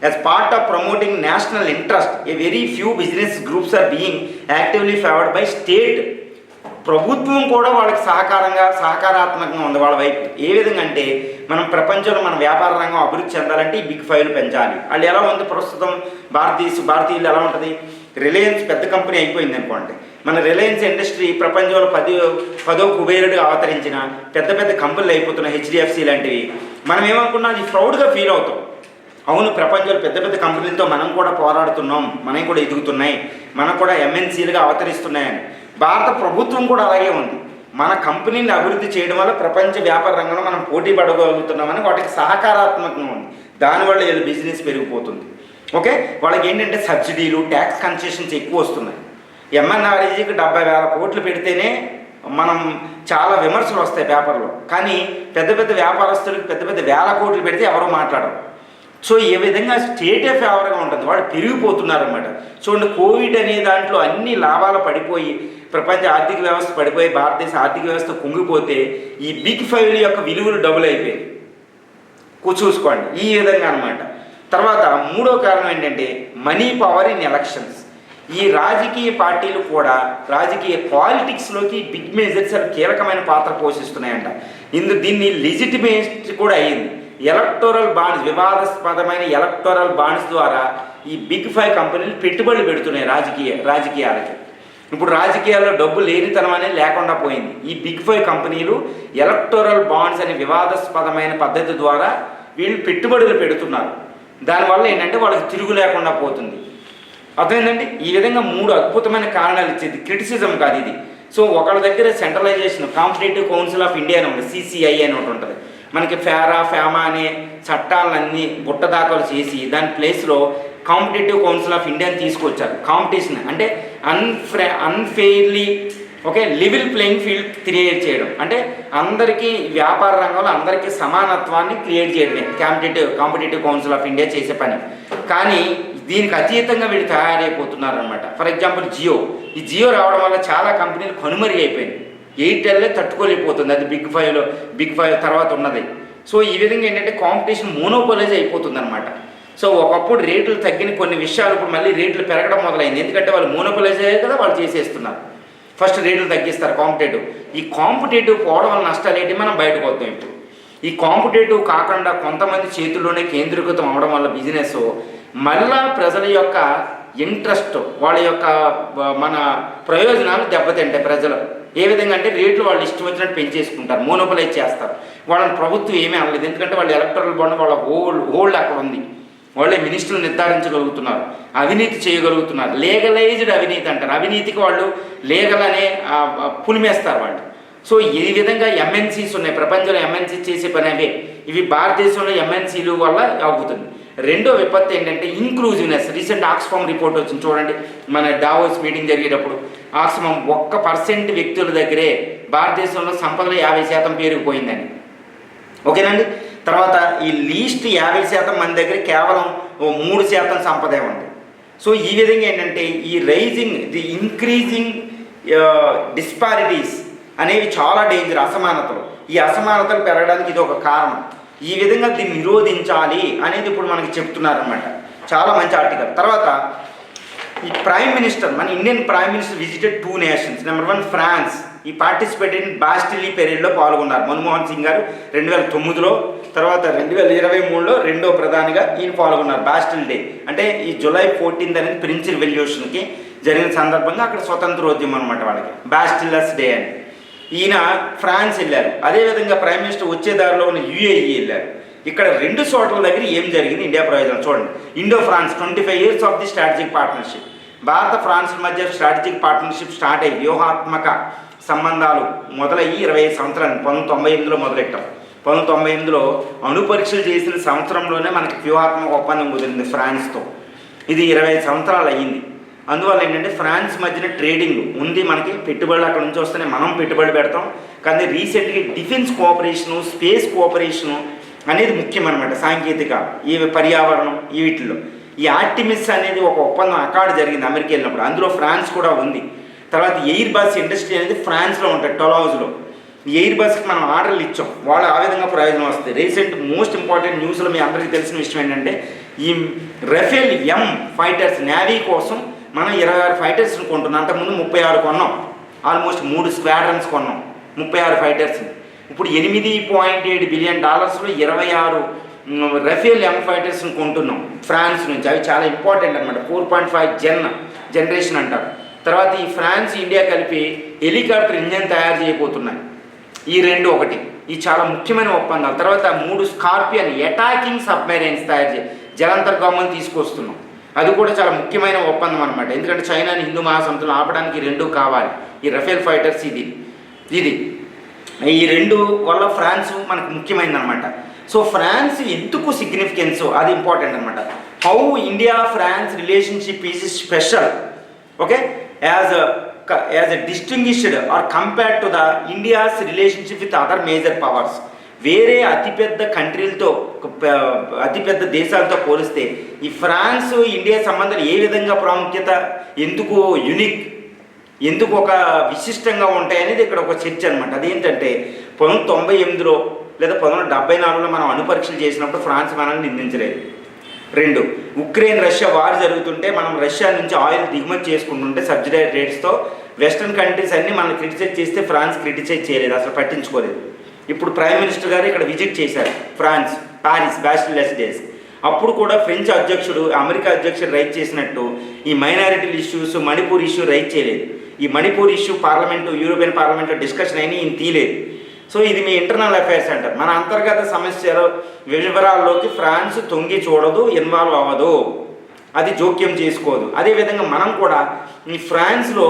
as part of promoting national interest a very few business groups are being actively favoured by state. ప్రభుత్వం కూడా వాళ్ళకి సహకారాత్మకంగా ఉంది వాళ్ళ వైపు. ఏ విధంగా అంటే మనం ప్రపంచంలో మన వ్యాపార రంగం అభివృద్ధి చెందాలంటే ఈ బిగ్ 5 పెంచాలి. వాళ్ళు ఎలా ఉంది ప్రస్తుతం భారతీయులు ఎలా ఉంటుంది, రిలయన్స్ పెద్ద కంపెనీ అయిపోయింది అనుకోండి. మన రిలయన్స్ ఇండస్ట్రీ ప్రపంచంలో 10వ కుబేరుడిగా అవతరించిన పెద్ద పెద్ద కంపెనీలు అయిపోతున్నాయి, HDFC లాంటివి. మనం ఏమనుకున్నా అది ప్రౌడ్గా ఫీల్ అవుతాం. అవును, ప్రపంచంలో పెద్ద పెద్ద కంపెనీలతో మనం కూడా పోరాడుతున్నాం, మనం కూడా ఎదుగుతున్నాయి, మనం కూడా MNCలుగా అవతరిస్తున్నాయని. భారత ప్రభుత్వం కూడా అలాగే ఉంది. మన కంపెనీని అభివృద్ధి చేయడం వల్ల ప్రపంచ వ్యాపార రంగంలో మనం పోటీ పడగలుగుతున్నామని వాటికి సహకారాత్మకంగా ఉంది. దానివల్ల వీళ్ళ బిజినెస్ పెరిగిపోతుంది. ఓకే, వాళ్ళకి ఏంటంటే సబ్సిడీలు, ట్యాక్స్ కన్సెషన్స్ ఎక్కువ వస్తున్నాయి. ఎంఎన్ఆర్ఈజీకి 70,000 కోట్లు పెడితేనే మనం చాలా విమర్శలు వస్తాయి పేపర్లో. కానీ పెద్ద పెద్ద వ్యాపారస్తులకు పెద్ద పెద్ద వేల కోట్లు పెడితే ఎవరూ మాట్లాడరు. సో ఈ విధంగా స్టేటే ఫేవర్గా ఉంటుంది, వాళ్ళు పెరిగిపోతున్నారన్నమాట. చూడండి, కోవిడ్ అనే దాంట్లో అన్ని లాభాలు పడిపోయి ప్రపంచ ఆర్థిక వ్యవస్థ పడిపోయి భారతదేశ ఆర్థిక వ్యవస్థ కుంగిపోతే ఈ బిగ్ ఫైవ్ యొక్క విలువలు డబుల్ అయిపోయాయి. చూసుకోండి ఈ విధంగా అనమాట. తర్వాత మూడో కారణం ఏంటంటే మనీ పవర్ ఇన్ ఎలక్షన్స్. ఈ రాజకీయ పార్టీలు కూడా రాజకీయ పాలిటిక్స్లోకి బిగ్ మేజర్స్ కీలకమైన పాత్ర పోషిస్తున్నాయంట. దీన్ని లెజిటిమేట్ కూడా అయ్యింది. ఎలక్టోరల్ బాండ్స్, వివాదాస్పదమైన ఎలక్టోరల్ బాండ్స్ ద్వారా ఈ బిగ్ ఫైవ్ కంపెనీలు పెట్టుబడులు పెడుతున్నాయి రాజకీయాలకి. ఇప్పుడు రాజకీయాల్లో డబ్బు లేనితనం అనేది లేకుండా పోయింది. ఈ బిగ్ ఫైవ్ కంపెనీలు ఎలక్టోరల్ బాండ్స్ అనే వివాదాస్పదమైన పద్ధతి ద్వారా వీళ్ళు పెట్టుబడులు పెడుతున్నారు. దానివల్ల ఏంటంటే వాళ్ళకి తిరుగు లేకుండా పోతుంది. అర్థమైందండి? ఈ విధంగా 3 అద్భుతమైన కారణాలు ఇచ్చేది, క్రిటిసిజం కాదు ఇది. సో ఒకళ్ళ దగ్గర centralisation, competitive council of India అని ఉంటుంది, CCI అని ఒకటి ఉంటుంది. మనకి ఫేమా అనే చట్టాలన్నీ బుట్టదాఖలు చేసి దాని ప్లేస్లో కాంపిటేటివ్ కౌన్సిల్ ఆఫ్ ఇండియాని తీసుకొచ్చారు. కాంపిటీషన్ అంటే అన్ఫెయిర్లీ లెవెల్ ప్లేయింగ్ ఫీల్డ్ క్రియేట్ చేయడం, అంటే అందరికీ వ్యాపార రంగంలో అందరికీ సమానత్వాన్ని క్రియేట్ చేయడమే కాంపిటేటివ్ కౌన్సిల్ ఆఫ్ ఇండియా చేసే పని. కానీ దీనికి అతీతంగా వీళ్ళు తయారైపోతున్నారనమాట. ఫర్ ఎగ్జాంపుల్ ఈ జియో రావడం వల్ల చాలా కంపెనీలు కనుమరుగు అయిపోయింది. ఎయిర్టెల్లే తట్టుకోలేకపోతుంది, అది బిగ్ ఫైవ్ తర్వాత ఉన్నది. సో ఈ విధంగా ఏంటంటే కాంపిటీషన్ మోనోపోలైజ్ అయిపోతుంది అనమాట. సో ఒకప్పుడు రేట్లు తగ్గిన కొన్ని విషయాలు ఇప్పుడు మళ్ళీ రేట్లు పెరగడం మొదలైంది. ఎందుకంటే వాళ్ళు మోనోపోలైజ్ అయ్యారు కదా, వాళ్ళు చేసేస్తున్నారు. ఫస్ట్ రేట్లు తగ్గిస్తారు ఈ కాంపిటేటివ్ పోవడం వల్ల నష్టాలు ఏంటి మనం బయటకు వద్దాం. ఇప్పుడు ఈ కాంపిటేటివ్ కాకుండా కొంతమంది చేతుల్లోనే కేంద్రీకృతం అవడం వల్ల బిజినెస్ మళ్ళా ప్రజల యొక్క ఇంట్రెస్ట్, వాళ్ళ యొక్క మన ప్రయోజనాలు దెబ్బతింటాయి. ప్రజలు ఏ విధంగా అంటే రేట్లు వాళ్ళు ఇష్టం వచ్చినట్టు పెంచేసుకుంటారు, మోనోపోలైజ్ చేస్తారు. వాళ్ళని ప్రభుత్వం ఏమీ అనలేదు, ఎందుకంటే వాళ్ళు ఎలక్టరల్ బాండ్ వాళ్ళ హోల్డ్ అక్కడ ఉంది. వాళ్ళే మినిస్టర్లు నిర్ధారించగలుగుతున్నారు, అవినీతి చేయగలుగుతున్నారు. లీగలైజ్డ్ అవినీతి అంటారు. అవినీతికి వాళ్ళు లీగల్ అనే పులిమేస్తారు వాళ్ళు. సో ఈ విధంగా ఎంఎన్సీస్ ఉన్నాయి, ప్రపంచంలో ఎంఎన్సీ చేసే పని అవే. ఇవి భారతదేశంలో ఎంఎన్సీలు వల్ల అవుతుంది. రెండో విపత్తు ఏంటంటే ఇంక్లూజివ్నెస్. రీసెంట్ ఆక్స్ఫామ్ రిపోర్ట్ వచ్చింది చూడండి, మన డావోస్ మీటింగ్ జరిగేటప్పుడు ఆక్స్ఫామ్ 1% వ్యక్తుల దగ్గరే భారతదేశంలో సంపదలో 50% పెరిగిపోయిందని. ఓకేనండి. తర్వాత ఈ లీస్ట్ 50% మంది దగ్గర కేవలం 3% సంపదే ఉంది. సో ఈ విధంగా ఏంటంటే ఈ ఇంక్రీజింగ్ డిస్పారిటీస్ అనేవి చాలా డేంజర్. ఈ అసమానతలు పెరగడానికి ఇది ఒక కారణం. ఈ విధంగా దీన్ని నిరోధించాలి అనేది ఇప్పుడు మనకి చెప్తున్నారనమాట. చాలా మంచి ఆర్టికల్. తర్వాత ఈ ప్రైమ్ మినిస్టర్, మన Indian prime minister visited 2 nations. Number 1 France. ఈ పార్టిసిపేట్ ఇన్ బాస్టిల్లీ పెరేడ్లో పాల్గొన్నారు మన్మోహన్ సింగ్ గారు 2009లో. తర్వాత 2023లో రెండో ప్రధానిగా ఈయన పాల్గొన్నారు. బాస్టిల్ డే అంటే ఈ జూలై 14 అనేది ఫ్రెంచ్ రెవల్యూషన్కి జరిగిన సందర్భంగా అక్కడ స్వతంత్రోద్యమం అనమాట వాళ్ళకి, బాస్టిల్లర్స్ డే అని. ఈయన ఫ్రాన్స్ వెళ్ళారు. అదేవిధంగా ప్రైమ్ మినిస్టర్ వచ్చే దారిలో ఉన్న UAE వెళ్ళారు. ఇక్కడ 2 చోట్ల దగ్గర ఏం జరిగింది ఇండియా ప్రయోజనం చూడండి. Indo France 25 years of the strategic partnership. భారత ఫ్రాన్స్ మధ్య స్ట్రాటజిక్ పార్ట్నర్షిప్ స్టార్ట్ అయ్యి వ్యూహాత్మక సంబంధాలు మొదలయ్యి 25 సంవత్సరాలు 1998లో మొదలెట్టాం. 1998లో అణు పరీక్షలు చేసిన సంవత్సరంలోనే మనకి వ్యూహాత్మక ఒప్పందం కుదిరింది ఫ్రాన్స్తో. ఇది 25 సంవత్సరాలు అయ్యింది. అందువల్ల ఏంటంటే ఫ్రాన్స్ మధ్యన ట్రేడింగ్ ఉంది, మనకి పెట్టుబడులు అక్కడ నుంచి వస్తేనే మనం పెట్టుబడి పెడతాం. కానీ రీసెంట్గా డిఫెన్స్ కోఆపరేషను, స్పేస్ కోఆపరేషను అనేది ముఖ్యం అనమాట. సాంకేతిక, ఈ పర్యావరణం, ఈ వీటిల్లో ఈ ఆర్టిమిస్ అనేది ఒక ఒప్పందం అకార్డు జరిగింది అమెరికా వెళ్ళినప్పుడు, అందులో ఫ్రాన్స్ కూడా ఉంది. తర్వాత ఎయిర్ బస్ ఇండస్ట్రీ అనేది ఫ్రాన్స్లో ఉంటుంది, టొలౌజ్లో. ఈ ఎయిర్ బస్కి మనం ఆర్డర్లు ఇచ్చాం, వాళ్ళు ఆ విధంగా ప్రయోజనం వస్తుంది. రీసెంట్ మోస్ట్ ఇంపార్టెంట్ న్యూస్లో మీ అందరికీ తెలిసిన విషయం ఏంటంటే ఈ రఫేల్ M ఫైటర్స్ నేవీ కోసం మనం 26 ఫైటర్స్ని కొంటున్నాం. అంతకుముందు 36 కొన్నాం, ఆల్మోస్ట్ 3 స్క్వాడ్రన్స్ కొన్నాం, 36 ఫైటర్స్ని. ఇప్పుడు $8.7 బిలియన్ 26 రఫేల్ M ఫైటర్స్ని కొంటున్నాం ఫ్రాన్స్ నుంచి. అవి చాలా ఇంపార్టెంట్ అనమాట, 4.5 జనరేషన్ అంటారు. తర్వాత ఈ ఫ్రాన్స్ ఇండియా కలిపి హెలికాప్టర్ ఇంజన్ తయారు చేయబోతున్నాయి. ఈ 2 ఒకటి, ఈ చాలా ముఖ్యమైన ఒప్పందాలు. తర్వాత 3 స్కార్పియన్ అటాకింగ్ సబ్మెరైన్స్ తయారు చేసి జలాంతర్గామం తీసుకొస్తున్నాం. అది కూడా చాలా ముఖ్యమైన ఒప్పందం అనమాట. ఎందుకంటే చైనాని హిందూ మహాసముద్రంలో ఆపడానికి 2 కావాలి. ఈ రఫేల్ ఫైటర్స్ ఇది ఈ 2 వల్ల ఫ్రాన్స్ మనకు ముఖ్యమైనది అనమాట. సో ఫ్రాన్స్ ఎందుకు సిగ్నిఫికెన్స్ అది ఇంపార్టెంట్ అనమాట. How India France relationship is special. Okay, as a distinguished or compared to the India's relationship with other major powers. వేరే అతిపెద్ద కంట్రీలతో, అతిపెద్ద దేశాలతో పోలిస్తే ఈ ఫ్రాన్స్ ఇండియా సంబంధాలు ఏ విధంగా ప్రాముఖ్యత, ఎందుకు యునిక్, ఎందుకు ఒక విశిష్టంగా ఉంటాయనేది ఇక్కడ ఒక చర్చ అనమాట. అదేంటంటే 1998లో లేదా 1974లో మనం అణుపరీక్షలు చేసినప్పుడు ఫ్రాన్స్ మనల్ని నిందించలేదు. 2, ఉక్రెయిన్ రష్యా వార్ జరుగుతుంటే మనం రష్యా నుంచి ఆయిల్ దిగుమతి చేసుకుంటుంటే సబ్సిడీ రేట్స్తో వెస్ట్రన్ కంట్రీస్ అన్నీ మనం క్రిటిసైజ్ చేస్తే ఫ్రాన్స్ క్రిటిసైజ్ చేయలేదు, అసలు పట్టించుకోలేదు. ఇప్పుడు ప్రైమ్ మినిస్టర్ గారు ఇక్కడ విజిట్ చేశారు ఫ్రాన్స్, పారిస్, బాస్టిల్లెస్ డేస్. అప్పుడు కూడా ఫ్రెంచ్ అధ్యక్షుడు, అమెరికా అధ్యక్షుడు రైజ్ చేసినట్టు ఈ మైనారిటీల ఇష్యూస్, మణిపూర్ ఇష్యూ రైజ్ చేయలేదు. ఈ మణిపూర్ ఇష్యూ పార్లమెంటు, యూరోపియన్ పార్లమెంట్లో డిస్కషన్ అయినా ఈయన తీయలేదు. సో ఇది మీ ఇంటర్నల్ అఫైర్స్ అంటారు. మన అంతర్గత సమస్యలు వివరాల్లోకి ఫ్రాన్స్ తొంగి చూడదు, ఇన్వాల్వ్ అవ్వదు, అది జోక్యం చేసుకోదు. అదేవిధంగా మనం కూడా ఈ ఫ్రాన్స్లో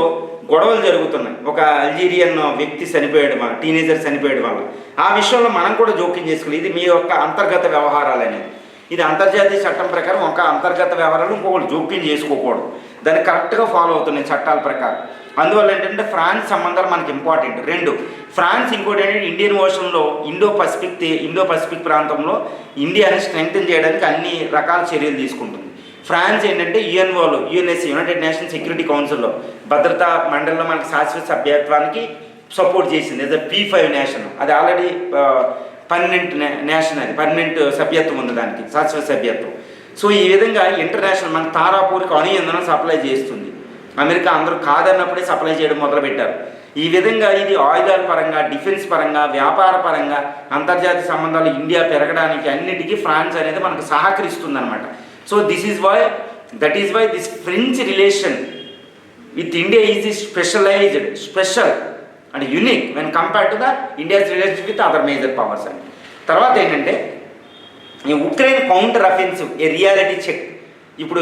గొడవలు జరుగుతున్నాయి, ఒక అల్జీరియన్ వ్యక్తి చనిపోయాడు, మన టీనేజర్ చనిపోయాడు వల్ల, ఆ విషయంలో మనం కూడా జోక్యం చేసుకోవాలి. ఇది మీ యొక్క అంతర్గత వ్యవహారాలు అనేది. ఇది అంతర్జాతీయ చట్టం ప్రకారం ఒక అంతర్గత వ్యవహారాలు ఇంకొకటి జోక్యం చేసుకోకూడదు, దాన్ని కరెక్ట్గా ఫాలో అవుతున్నాయి చట్టాల ప్రకారం. అందువల్ల ఏంటంటే ఫ్రాన్స్ సంబంధాలు మనకి ఇంపార్టెంట్. 2, ఫ్రాన్స్ ఇంకోటి ఏంటంటే ఇండియన్ ఓషన్లో ఇండో పసిఫిక్ ప్రాంతంలో ఇండియాని స్ట్రెంగ్తన్ చేయడానికి అన్ని రకాల చర్యలు తీసుకుంటుంది. ఫ్రాన్స్ ఏంటంటే యుఎన్ఓలో, యుఎన్ఎస్సీ, యునైటెడ్ నేషన్స్ సెక్యూరిటీ కౌన్సిల్లో భద్రతా మండలిలో మనకి శాశ్వత సభ్యత్వానికి సపోర్ట్ చేసింది. అది P5 నేషన్, అది ఆల్రెడీ పర్మనెంట్ నేషన్, అది పర్మనెంట్ సభ్యత్వం ఉంది దానికి, శాశ్వత సభ్యత్వం. సో ఈ విధంగా ఇంటర్నేషనల్ మన తారాపూర్కి అణు ఇంధనం సప్లై చేస్తుంది. అమెరికా అందరూ కాదన్నప్పుడే సప్లై చేయడం మొదలుపెట్టారు. ఈ విధంగా ఇది ఆయుధాల పరంగా, డిఫెన్స్ పరంగా, వ్యాపార పరంగా, అంతర్జాతీయ సంబంధాలు ఇండియా పెరగడానికి అన్నిటికీ ఫ్రాన్స్ అనేది మనకు సహకరిస్తుంది అనమాట. So that is why this French relation with India is special and unique when compared to the India's relationship with other major powers అని. తర్వాత ఏంటంటే ఈ Ukraine counter offensive a reality check. ఇప్పుడు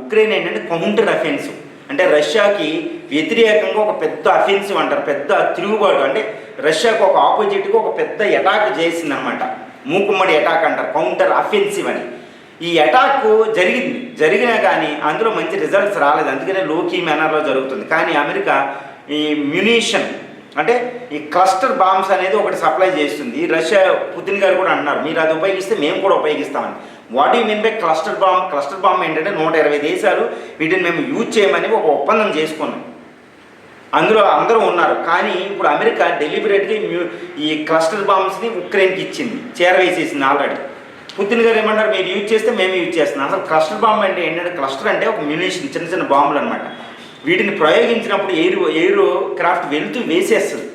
ఉక్రెయిన్ ఏంటంటే కౌంటర్ అఫెన్సివ్ అంటే రష్యాకి వ్యతిరేకంగా ఒక పెద్ద అఫెన్సివ్ అంటారు, పెద్ద తిరుగుబాటు, అంటే రష్యాకు ఒక ఆపోజిట్గా ఒక పెద్ద అటాక్ చేసిందనమాట. మూకుమ్మడి అటాక్ అంటారు, కౌంటర్ అఫెన్సివ్ అని. ఈ అటాక్ జరిగినా కానీ అందులో మంచి రిజల్ట్స్ రాలేదు, అందుకనే లోకీ మేనర్లో జరుగుతుంది. కానీ అమెరికా ఈ మ్యునిషన్ అంటే ఈ క్లస్టర్ బాంబ్స్ అనేది ఒకటి సప్లై చేస్తుంది. రష్యా పుతిన్ గారు కూడా అన్నారు, మీరు అది ఉపయోగిస్తే మేము కూడా ఉపయోగిస్తామని. What you mean by cluster bomb? Cluster bomb ఏంటంటే 120 దేశాలు వీటిని మేము యూజ్ చేయమని ఒక ఒప్పందం చేసుకున్నాం, అందులో అందరూ ఉన్నారు. కానీ ఇప్పుడు అమెరికా డెలిబరేట్గా ఈ క్లస్టర్ బాంబ్స్ని ఉక్రెయిన్కి ఇచ్చింది, చేరవేసేసింది ఆల్రెడీ. పుతిన్ గారు ఏమన్నారు, మీరు యూజ్ చేస్తే మేము యూజ్ చేస్తున్నాం. అసలు క్లస్టర్ బాంబ్ అంటే ఏంటంటే, క్లస్టర్ అంటే ఒక మ్యునిషన్, చిన్న చిన్న బాంబులు అనమాట. వీటిని ప్రయోగించినప్పుడు ఎయిర్ క్రాఫ్ట్ వెళ్తూ వేసేస్తుంది,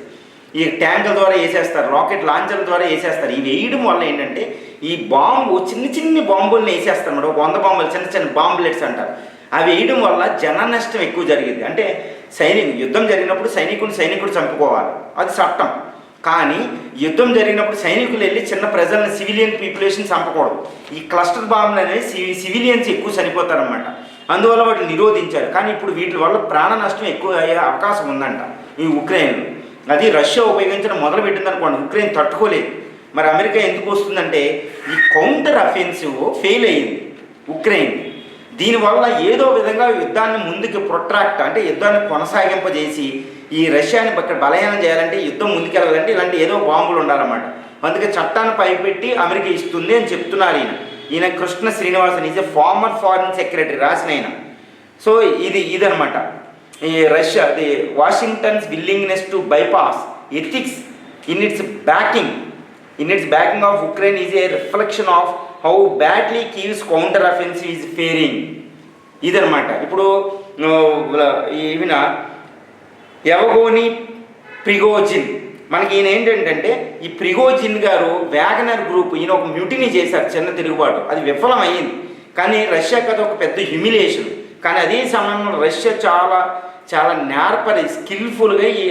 ఈ ట్యాంకుల ద్వారా వేసేస్తారు, రాకెట్ లాంచర్ల ద్వారా వేసేస్తారు. ఇవి వేయడం వల్ల ఏంటంటే ఈ బాంబు చిన్ని బాంబుల్ని వేసేస్తారు అన్నమాట. 100 బాంబులు, చిన్న బాంబులెట్స్ అంటారు. అవి వేయడం వల్ల జన నష్టం ఎక్కువ జరిగింది. అంటే యుద్ధం జరిగినప్పుడు సైనికుడు చంపుకోవాలి, అది చట్టం. కానీ యుద్ధం జరిగినప్పుడు సైనికులు వెళ్ళి చిన్న ప్రజలను, సివిలియన్ పీపులేషన్ చంపకూడదు. ఈ క్లస్టర్ బాంబులు అనేవి సివిలియన్స్ ఎక్కువ చనిపోతారన్నమాట, అందువల్ల వాటిని నిరోధించారు. కానీ ఇప్పుడు వీటి వల్ల ప్రాణ నష్టం ఎక్కువ అయ్యే అవకాశం ఉందంట ఈ ఉక్రెయిన్లో. అది రష్యా ఉపయోగించడం మొదలుపెట్టింది అనుకోండి, ఉక్రెయిన్ తట్టుకోలేదు. మరి అమెరికా ఎందుకు వస్తుందంటే ఈ కౌంటర్ అఫెన్సివ్ ఫెయిల్ అయ్యింది ఉక్రెయిన్. దీనివల్ల ఏదో విధంగా యుద్ధాన్ని ముందుకు ప్రొట్రాక్ట్ అంటే యుద్ధాన్ని కొనసాగింపజేసి ఈ రష్యాని ఇక్కడ బలహీనం చేయాలంటే, యుద్ధం ముందుకెళ్ళాలంటే ఇలాంటి ఏదో బాంబులు ఉండాలన్నమాట. అందుకే చట్టాన్ని పైపెట్టి అమెరికా ఇస్తుంది అని చెప్తున్నారు ఈయన Krishna Srinivasan, is a former foreign secretary రాసిన ఆయన. సో ఇదనమాట ఈ Russia, the Washington's willingness to bypass ethics in its backing of Ukraine is a reflection of how badly Kyiv's counter offensive is faring. ఇదనమాట. ఇప్పుడు ఈయన ఎవగోని ప్రిగోజిన్, మనకి ఈయన ఏంటంటే ఈ ప్రిగోజిన్ గారు వ్యాగనర్ గ్రూప్, ఈయన ఒక మ్యూటినీ చేశారు, చిన్న తిరుగుబాటు, అది విఫలం అయ్యింది. కానీ రష్యాకి అది ఒక పెద్ద హ్యూమిలియేషన్. కానీ అదే సమయంలో రష్యా చాలా నేర్పరి స్కిల్ఫుల్గా ఈ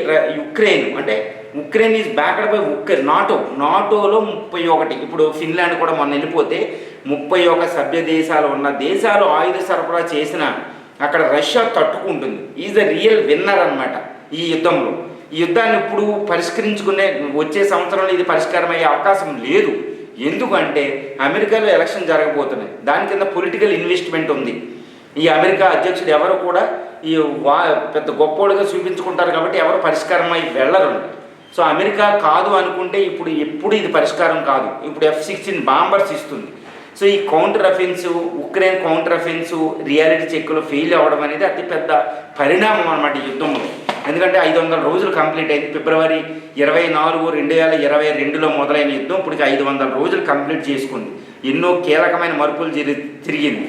ఉక్రెయిన్ ఈజ్ బ్యాక్డ్ బై నాటోలో 31, ఇప్పుడు ఫిన్లాండ్ కూడా మొన్న వెళ్ళిపోతే 31 సభ్య దేశాలు ఉన్న దేశాలు ఆయుధ సరఫరా చేసిన అక్కడ రష్యా తట్టుకుంటుంది. ఈజ్ ద రియల్ విన్నర్ అనమాట ఈ యుద్ధంలో. ఈ యుద్ధాన్ని ఇప్పుడు పరిష్కరించుకునే వచ్చే సంవత్సరంలో ఇది పరిష్కారం అయ్యే అవకాశం లేదు. ఎందుకంటే అమెరికాలో ఎలక్షన్ జరగబోతున్నాయి, దాని కింద పొలిటికల్ ఇన్వెస్ట్మెంట్ ఉంది. ఈ అమెరికా అధ్యక్షుడు ఎవరు కూడా ఈ వా పెద్ద గొప్పోడుగా చూపించుకుంటారు కాబట్టి ఎవరు పరిష్కారం అయి వెళ్ళరు. సో అమెరికా కాదు అనుకుంటే ఎప్పుడు ఇది పరిష్కారం కాదు. ఇప్పుడు F-16 బాంబర్స్ ఇస్తుంది. సో ఈ counter offence, Ukraine counter offence reality చెక్లో ఫెయిల్ అవ్వడం అనేది అతిపెద్ద పరిణామం అన్నమాట ఈ యుద్ధంలో. ఎందుకంటే 500 రోజులు కంప్లీట్ అయింది. ఫిబ్రవరి 24, 2022లో మొదలైన యుద్ధం ఇప్పటికి 500 రోజులు కంప్లీట్ చేసుకుంది. ఎన్నో కీలకమైన మలుపులు తిరిగింది.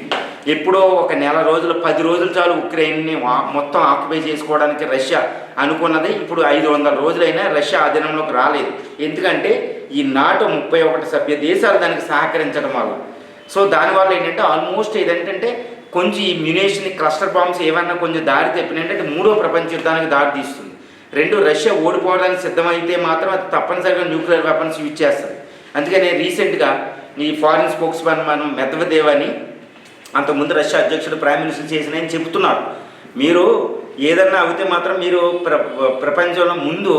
ఎప్పుడో ఒక నెల రోజులు 10 రోజులు చాలు ఉక్రెయిన్ని మొత్తం ఆక్యుపై చేసుకోవడానికి రష్యా అనుకున్నది. ఇప్పుడు 500 రోజులైనా రష్యా ఆధీనంలోకి రాలేదు. ఎందుకంటే ఈ నాటో 31 సభ్య దేశాలు దానికి సహకరించడం వల్ల. సో దానివల్ల ఏంటంటే ఆల్మోస్ట్ ఏదంటే కొంచెం ఈ మ్యునేషన్ క్లస్టర్ బాంబ్స్ ఏమన్నా కొంచెం దారి తప్పినంటే మూడో ప్రపంచ యుద్ధానికి దారి తీస్తుంది. రష్యా ఓడిపోవడానికి సిద్ధమైతే మాత్రం అది తప్పనిసరిగా న్యూక్లియర్ వెపన్స్ యూజ్ చేస్తుంది. అందుకని రీసెంట్గా ఈ ఫారిన్ స్పోక్స్ పర్సన్ మెద్వదేవ్ అని అంతకుముందు రష్యా అధ్యక్షుడు ప్రైమ్ మినిస్టర్ చేసినని చెబుతున్నారు. మీరు ఏదన్నా అవుతే మాత్రం మీరు ప్రపంచంలో ముందు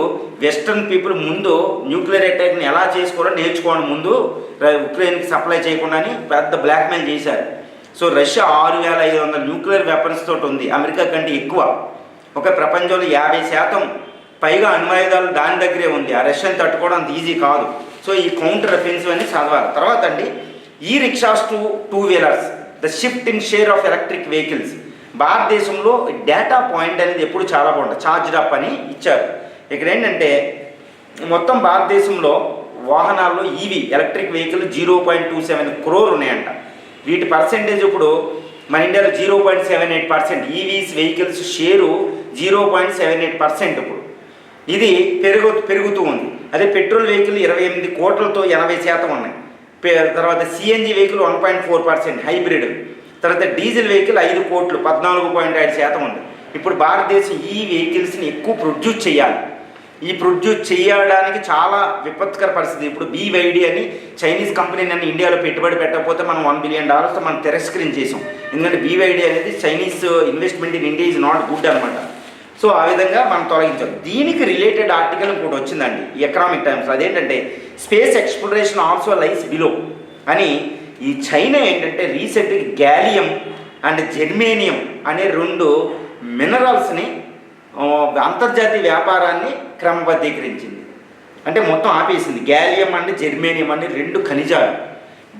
వెస్ట్రన్ పీపుల్ ముందు న్యూక్లియర్ అటాక్ని ఎలా చేసుకోవాలో నేర్చుకోవడం ముందు ఉక్రెయిన్కి సప్లై చేయకుండా అని పెద్ద బ్లాక్మెయిల్ చేశారు. సో రష్యా 6500 న్యూక్లియర్ వెపన్స్ తోటి ఉంది, అమెరికా కంటే ఎక్కువ. ఒక ప్రపంచంలో 50% పైగా అణ్వాయుధాలు దాని దగ్గరే ఉంది. ఆ రష్యాని తట్టుకోవడం అంత ఈజీ కాదు. సో ఈ కౌంటర్ అఫెన్సివ్ అని చదవాలి. తర్వాత అండి ఈ rickshaws to 2 wheelers, the shift in share of electric vehicles. భారతదేశంలో డేటా పాయింట్ అనేది ఎప్పుడు చాలా బాగుంటుంది. ఛార్జ్డ్ అప్ అని ఇచ్చారు. ఇక్కడ ఏంటంటే మొత్తం భారతదేశంలో వాహనాల్లో ఈవీ ఎలక్ట్రిక్ వెహికల్ 0.27 crore ఉన్నాయంట. వీటి పర్సెంటేజ్ ఇప్పుడు మన ఇండియాలో 0.78%. ఈవీస్ వెహికల్స్ షేరు 0.78% ఇప్పుడు. ఇది పెరుగుతూ ఉంది. అదే పెట్రోల్ వెహికల్ 28 కోట్లతో 80% ఉన్నాయి. తర్వాత సిఎన్జి వెహికల్ 1.4% హైబ్రిడ్. తర్వాత డీజిల్ వెహికల్ 5 కోట్లు 14.5% ఉంది. ఇప్పుడు భారతదేశం ఈ వెహికల్స్ని ఎక్కువ ప్రొడ్యూస్ చేయాలి. ఈ ప్రొడ్యూస్ చేయడానికి చాలా విపత్కర పరిస్థితి. ఇప్పుడు BYD అని చైనీస్ కంపెనీ నన్ను ఇండియాలో పెట్టుబడి పెట్టకపోతే మనం $1 బిలియన్ మనం తిరస్కరించేసాం. ఎందుకంటే BYD అనేది Chinese investment in India is not good అనమాట. సో ఆ విధంగా మనం తొలగించాం. దీనికి రిలేటెడ్ ఆర్టికల్ ఇంకోటి వచ్చిందండి ఈ ఎకనామిక్ టైమ్స్. అదేంటంటే స్పేస్ ఎక్స్ప్లోరేషన్ ఆల్సో లైస్ బిలో అని. ఈ చైనా ఏంటంటే రీసెంట్గా గ్యాలియం అండ్ జెర్మేనియం అనే 2 మినరల్స్ని అంతర్జాతీయ వ్యాపారాన్ని క్రమబద్ధీకరించింది. అంటే మొత్తం ఆపేసింది. గ్యాలియం అండ్ జెర్మేనియం అనే 2 ఖనిజాలు.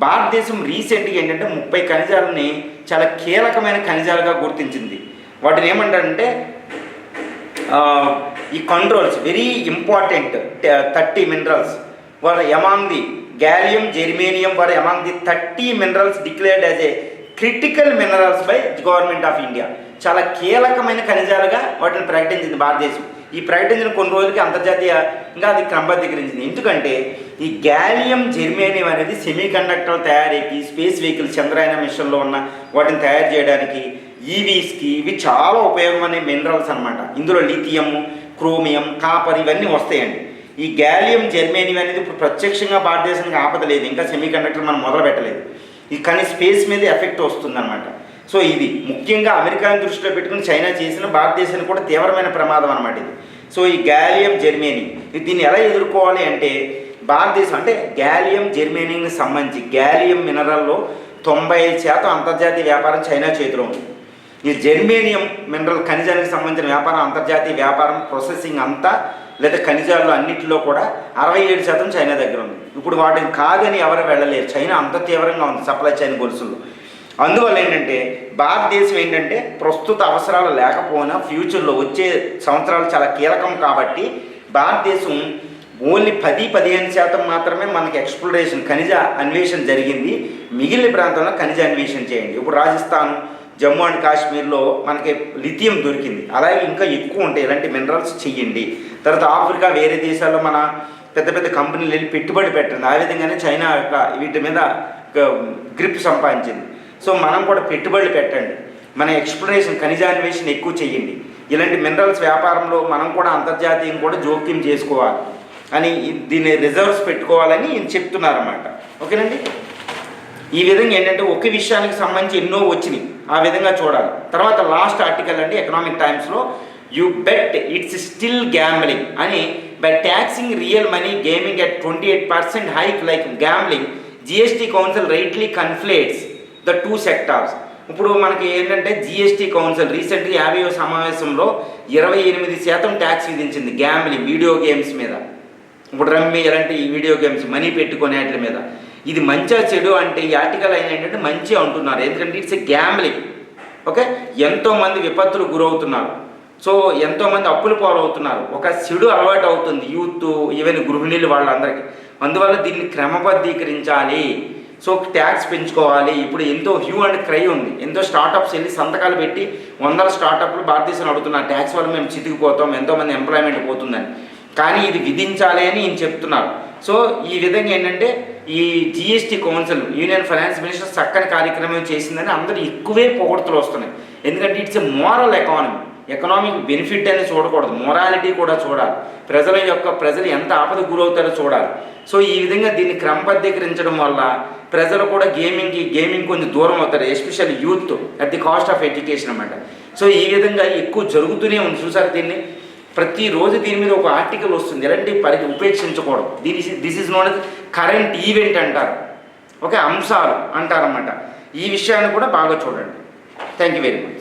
భారతదేశం రీసెంట్గా ఏంటంటే 30 ఖనిజాలని చాలా కీలకమైన ఖనిజాలుగా గుర్తించింది. వాటిని ఏమంటారంటే ఈ controls very important 30 minerals were among the gallium germanium were among the 30 minerals declared as a critical minerals by government of India. చాలా కీలకమైన ఖనిజాలుగా వాటిని ప్రకటించింది భారతదేశం. ఈ ప్రకటించిన కొన్ని రోజులకి అంతర్జాతీయంగా అది క్రమబద్ధీకరించింది. ఎందుకంటే ఈ గ్యాలియం జెర్మేనియం అనేది సెమీ కండక్టర్ తయారీకి, స్పేస్ వెహికల్ చంద్రయాన మిషన్లో ఉన్న వాటిని తయారు చేయడానికి, ఈవీస్కి ఇవి చాలా ఉపయోగమనే మినరల్స్ అనమాట. ఇందులో లిథియం, క్రోమియం, కాపర్ ఇవన్నీ వస్తాయండి. ఈ గ్యాలియం జెర్మేనియం అనేది ఇప్పుడు ప్రత్యక్షంగా భారతదేశానికి ఆపదలేదు. ఇంకా సెమీ కండక్టర్ మనం మొదలు పెట్టలేదు. కానీ స్పేస్ మీద ఎఫెక్ట్ వస్తుందన్నమాట. సో ఇది ముఖ్యంగా అమెరికాని దృష్టిలో పెట్టుకుని చైనా చేసిన భారతదేశానికి కూడా తీవ్రమైన ప్రమాదం అనమాట ఇది. సో ఈ గ్యాలియం జెర్మేనియం దీన్ని ఎలా ఎదుర్కోవాలి అంటే భారతదేశం అంటే గ్యాలియం జెర్మేనియంకి సంబంధించి గ్యాలియం మినరల్లో 95% అంతర్జాతీయ వ్యాపారం చైనా చేతిలో ఉంది. ఈ జెర్మేనియం మినరల్ ఖనిజానికి సంబంధించిన వ్యాపారం అంతర్జాతీయ వ్యాపారం ప్రాసెసింగ్ అంతా లేదా ఖనిజాల్లో అన్నింటిలో కూడా 67% చైనా దగ్గర ఉంది. ఇప్పుడు వాటిని కాదని ఎవరు వెళ్ళలేరు. చైనా అంత తీవ్రంగా ఉంది సప్లై చైన్ గొలుసుల్లో. అందువల్ల ఏంటంటే భారతదేశం ఏంటంటే ప్రస్తుత అవసరాలు లేకపోయినా ఫ్యూచర్లో వచ్చే సంవత్సరాలు చాలా కీలకం కాబట్టి భారతదేశం ఓన్లీ 10-15% మాత్రమే మనకి ఎక్స్ప్లోరేషన్ ఖనిజ అన్వేషణ జరిగింది. మిగిలిన ప్రాంతంలో ఖనిజ అన్వేషణ చేయండి. ఇప్పుడు రాజస్థాన్, జమ్మూ అండ్ కాశ్మీర్లో మనకి లిథియం దొరికింది. అలాగే ఇంకా ఎక్కువ ఉంటాయి ఇలాంటి మినరల్స్ చెయ్యండి. తర్వాత ఆఫ్రికా వేరే దేశాల్లో మన పెద్ద పెద్ద కంపెనీలు వెళ్ళి పెట్టుబడి పెట్టండి. ఆ విధంగానే చైనా వీటి మీద గ్రిప్ సంపాదించింది. సో మనం కూడా పెట్టుబడులు పెట్టండి. మన ఎక్స్ప్లోరేషన్ ఖనిజాన్వేషణ ఎక్కువ చేయండి. ఇలాంటి మినరల్స్ వ్యాపారంలో మనం కూడా అంతర్జాతీయం కూడా జోక్యం చేసుకోవాలి అని దీన్ని రిజర్వ్స్ పెట్టుకోవాలని చెప్తున్నారన్నమాట. ఓకేనండి. ఈ విధంగా ఏంటంటే ఒకే విషయానికి సంబంధించి ఎన్నో వచ్చినాయి. ఆ విధంగా చూడాలి. తర్వాత లాస్ట్ ఆర్టికల్ అండి ఎకనామిక్ టైమ్స్లో you bet it's still gambling అని by taxing real money gaming at 28% hike like gambling GST council rightly conflates the two sectors. ఇప్పుడు మనకి ఏంటంటే జిఎస్టీ కౌన్సిల్ రీసెంట్గా 50వ సమావేశంలో 28% ట్యాక్స్ విధించింది గ్యాంబ్లింగ్ వీడియో గేమ్స్ మీద. ఇప్పుడు రమ్మీ ఇలాంటి వీడియో గేమ్స్ మనీ పెట్టుకునే వాటి మీద. ఇది మంచిగా చెడు అంటే ఈ ఆర్టికల్ అయిన ఏంటంటే మంచి అంటున్నారు, ఎందుకంటే ఇట్స్ ఎ గ్యాంబ్లింగ్. ఓకే, ఎంతోమంది విపత్తులు గురవుతున్నారు, సో ఎంతోమంది అప్పులు పాలవుతున్నారు, ఒక చెడు అలవాటు అవుతుంది యూత్, ఈవెన్ గృహిణీలు వాళ్ళందరికీ. అందువల్ల దీన్ని క్రమబద్ధీకరించాలి. సో ట్యాక్స్ పెంచుకోవాలి. ఇప్పుడు ఎంతో హ్యూ అండ్ క్రై ఉంది, ఎంతో స్టార్టప్స్ వెళ్ళి సంతకాలు పెట్టి 100 స్టార్టప్లు భారతదేశంలో అడుగుతున్నారు, ట్యాక్స్ వల్ల మేము చితికిపోతాం, ఎంతోమంది ఎంప్లాయ్మెంట్ పోతుందని. కానీ ఇది విధించాలి అని ఈయన చెప్తున్నారు. సో ఈ విధంగా ఏంటంటే ఈ GST council union finance minister చక్కని కార్యక్రమం చేసిందని అందరూ ఎక్కువే పొగడ్తలు వస్తున్నాయి. ఎందుకంటే it's a moral economy. Economic benefit అనేది చూడకూడదు, మొరాలిటీ కూడా చూడాలి. ప్రజలు ఎంత ఆపదకు గురవుతారో చూడాలి. సో ఈ విధంగా దీన్ని క్రమబద్ధీకరించడం వల్ల ప్రజలు కూడా గేమింగ్ కొంచెం దూరం అవుతారు, especially youth at the cost of education అన్నమాట. సో ఈ విధంగా ఎక్కువ జరుగుతూనే ఉంది. చూసారు, దీన్ని ప్రతిరోజు దీని మీద ఒక ఆర్టికల్ వస్తుంది. ఎలాంటి ఉపేక్షించకూడదు. This is known current event అంటారు, ఓకే, అంశాలు అంటారన్నమాట. ఈ విషయాన్ని కూడా బాగా చూడండి. Thank you very much.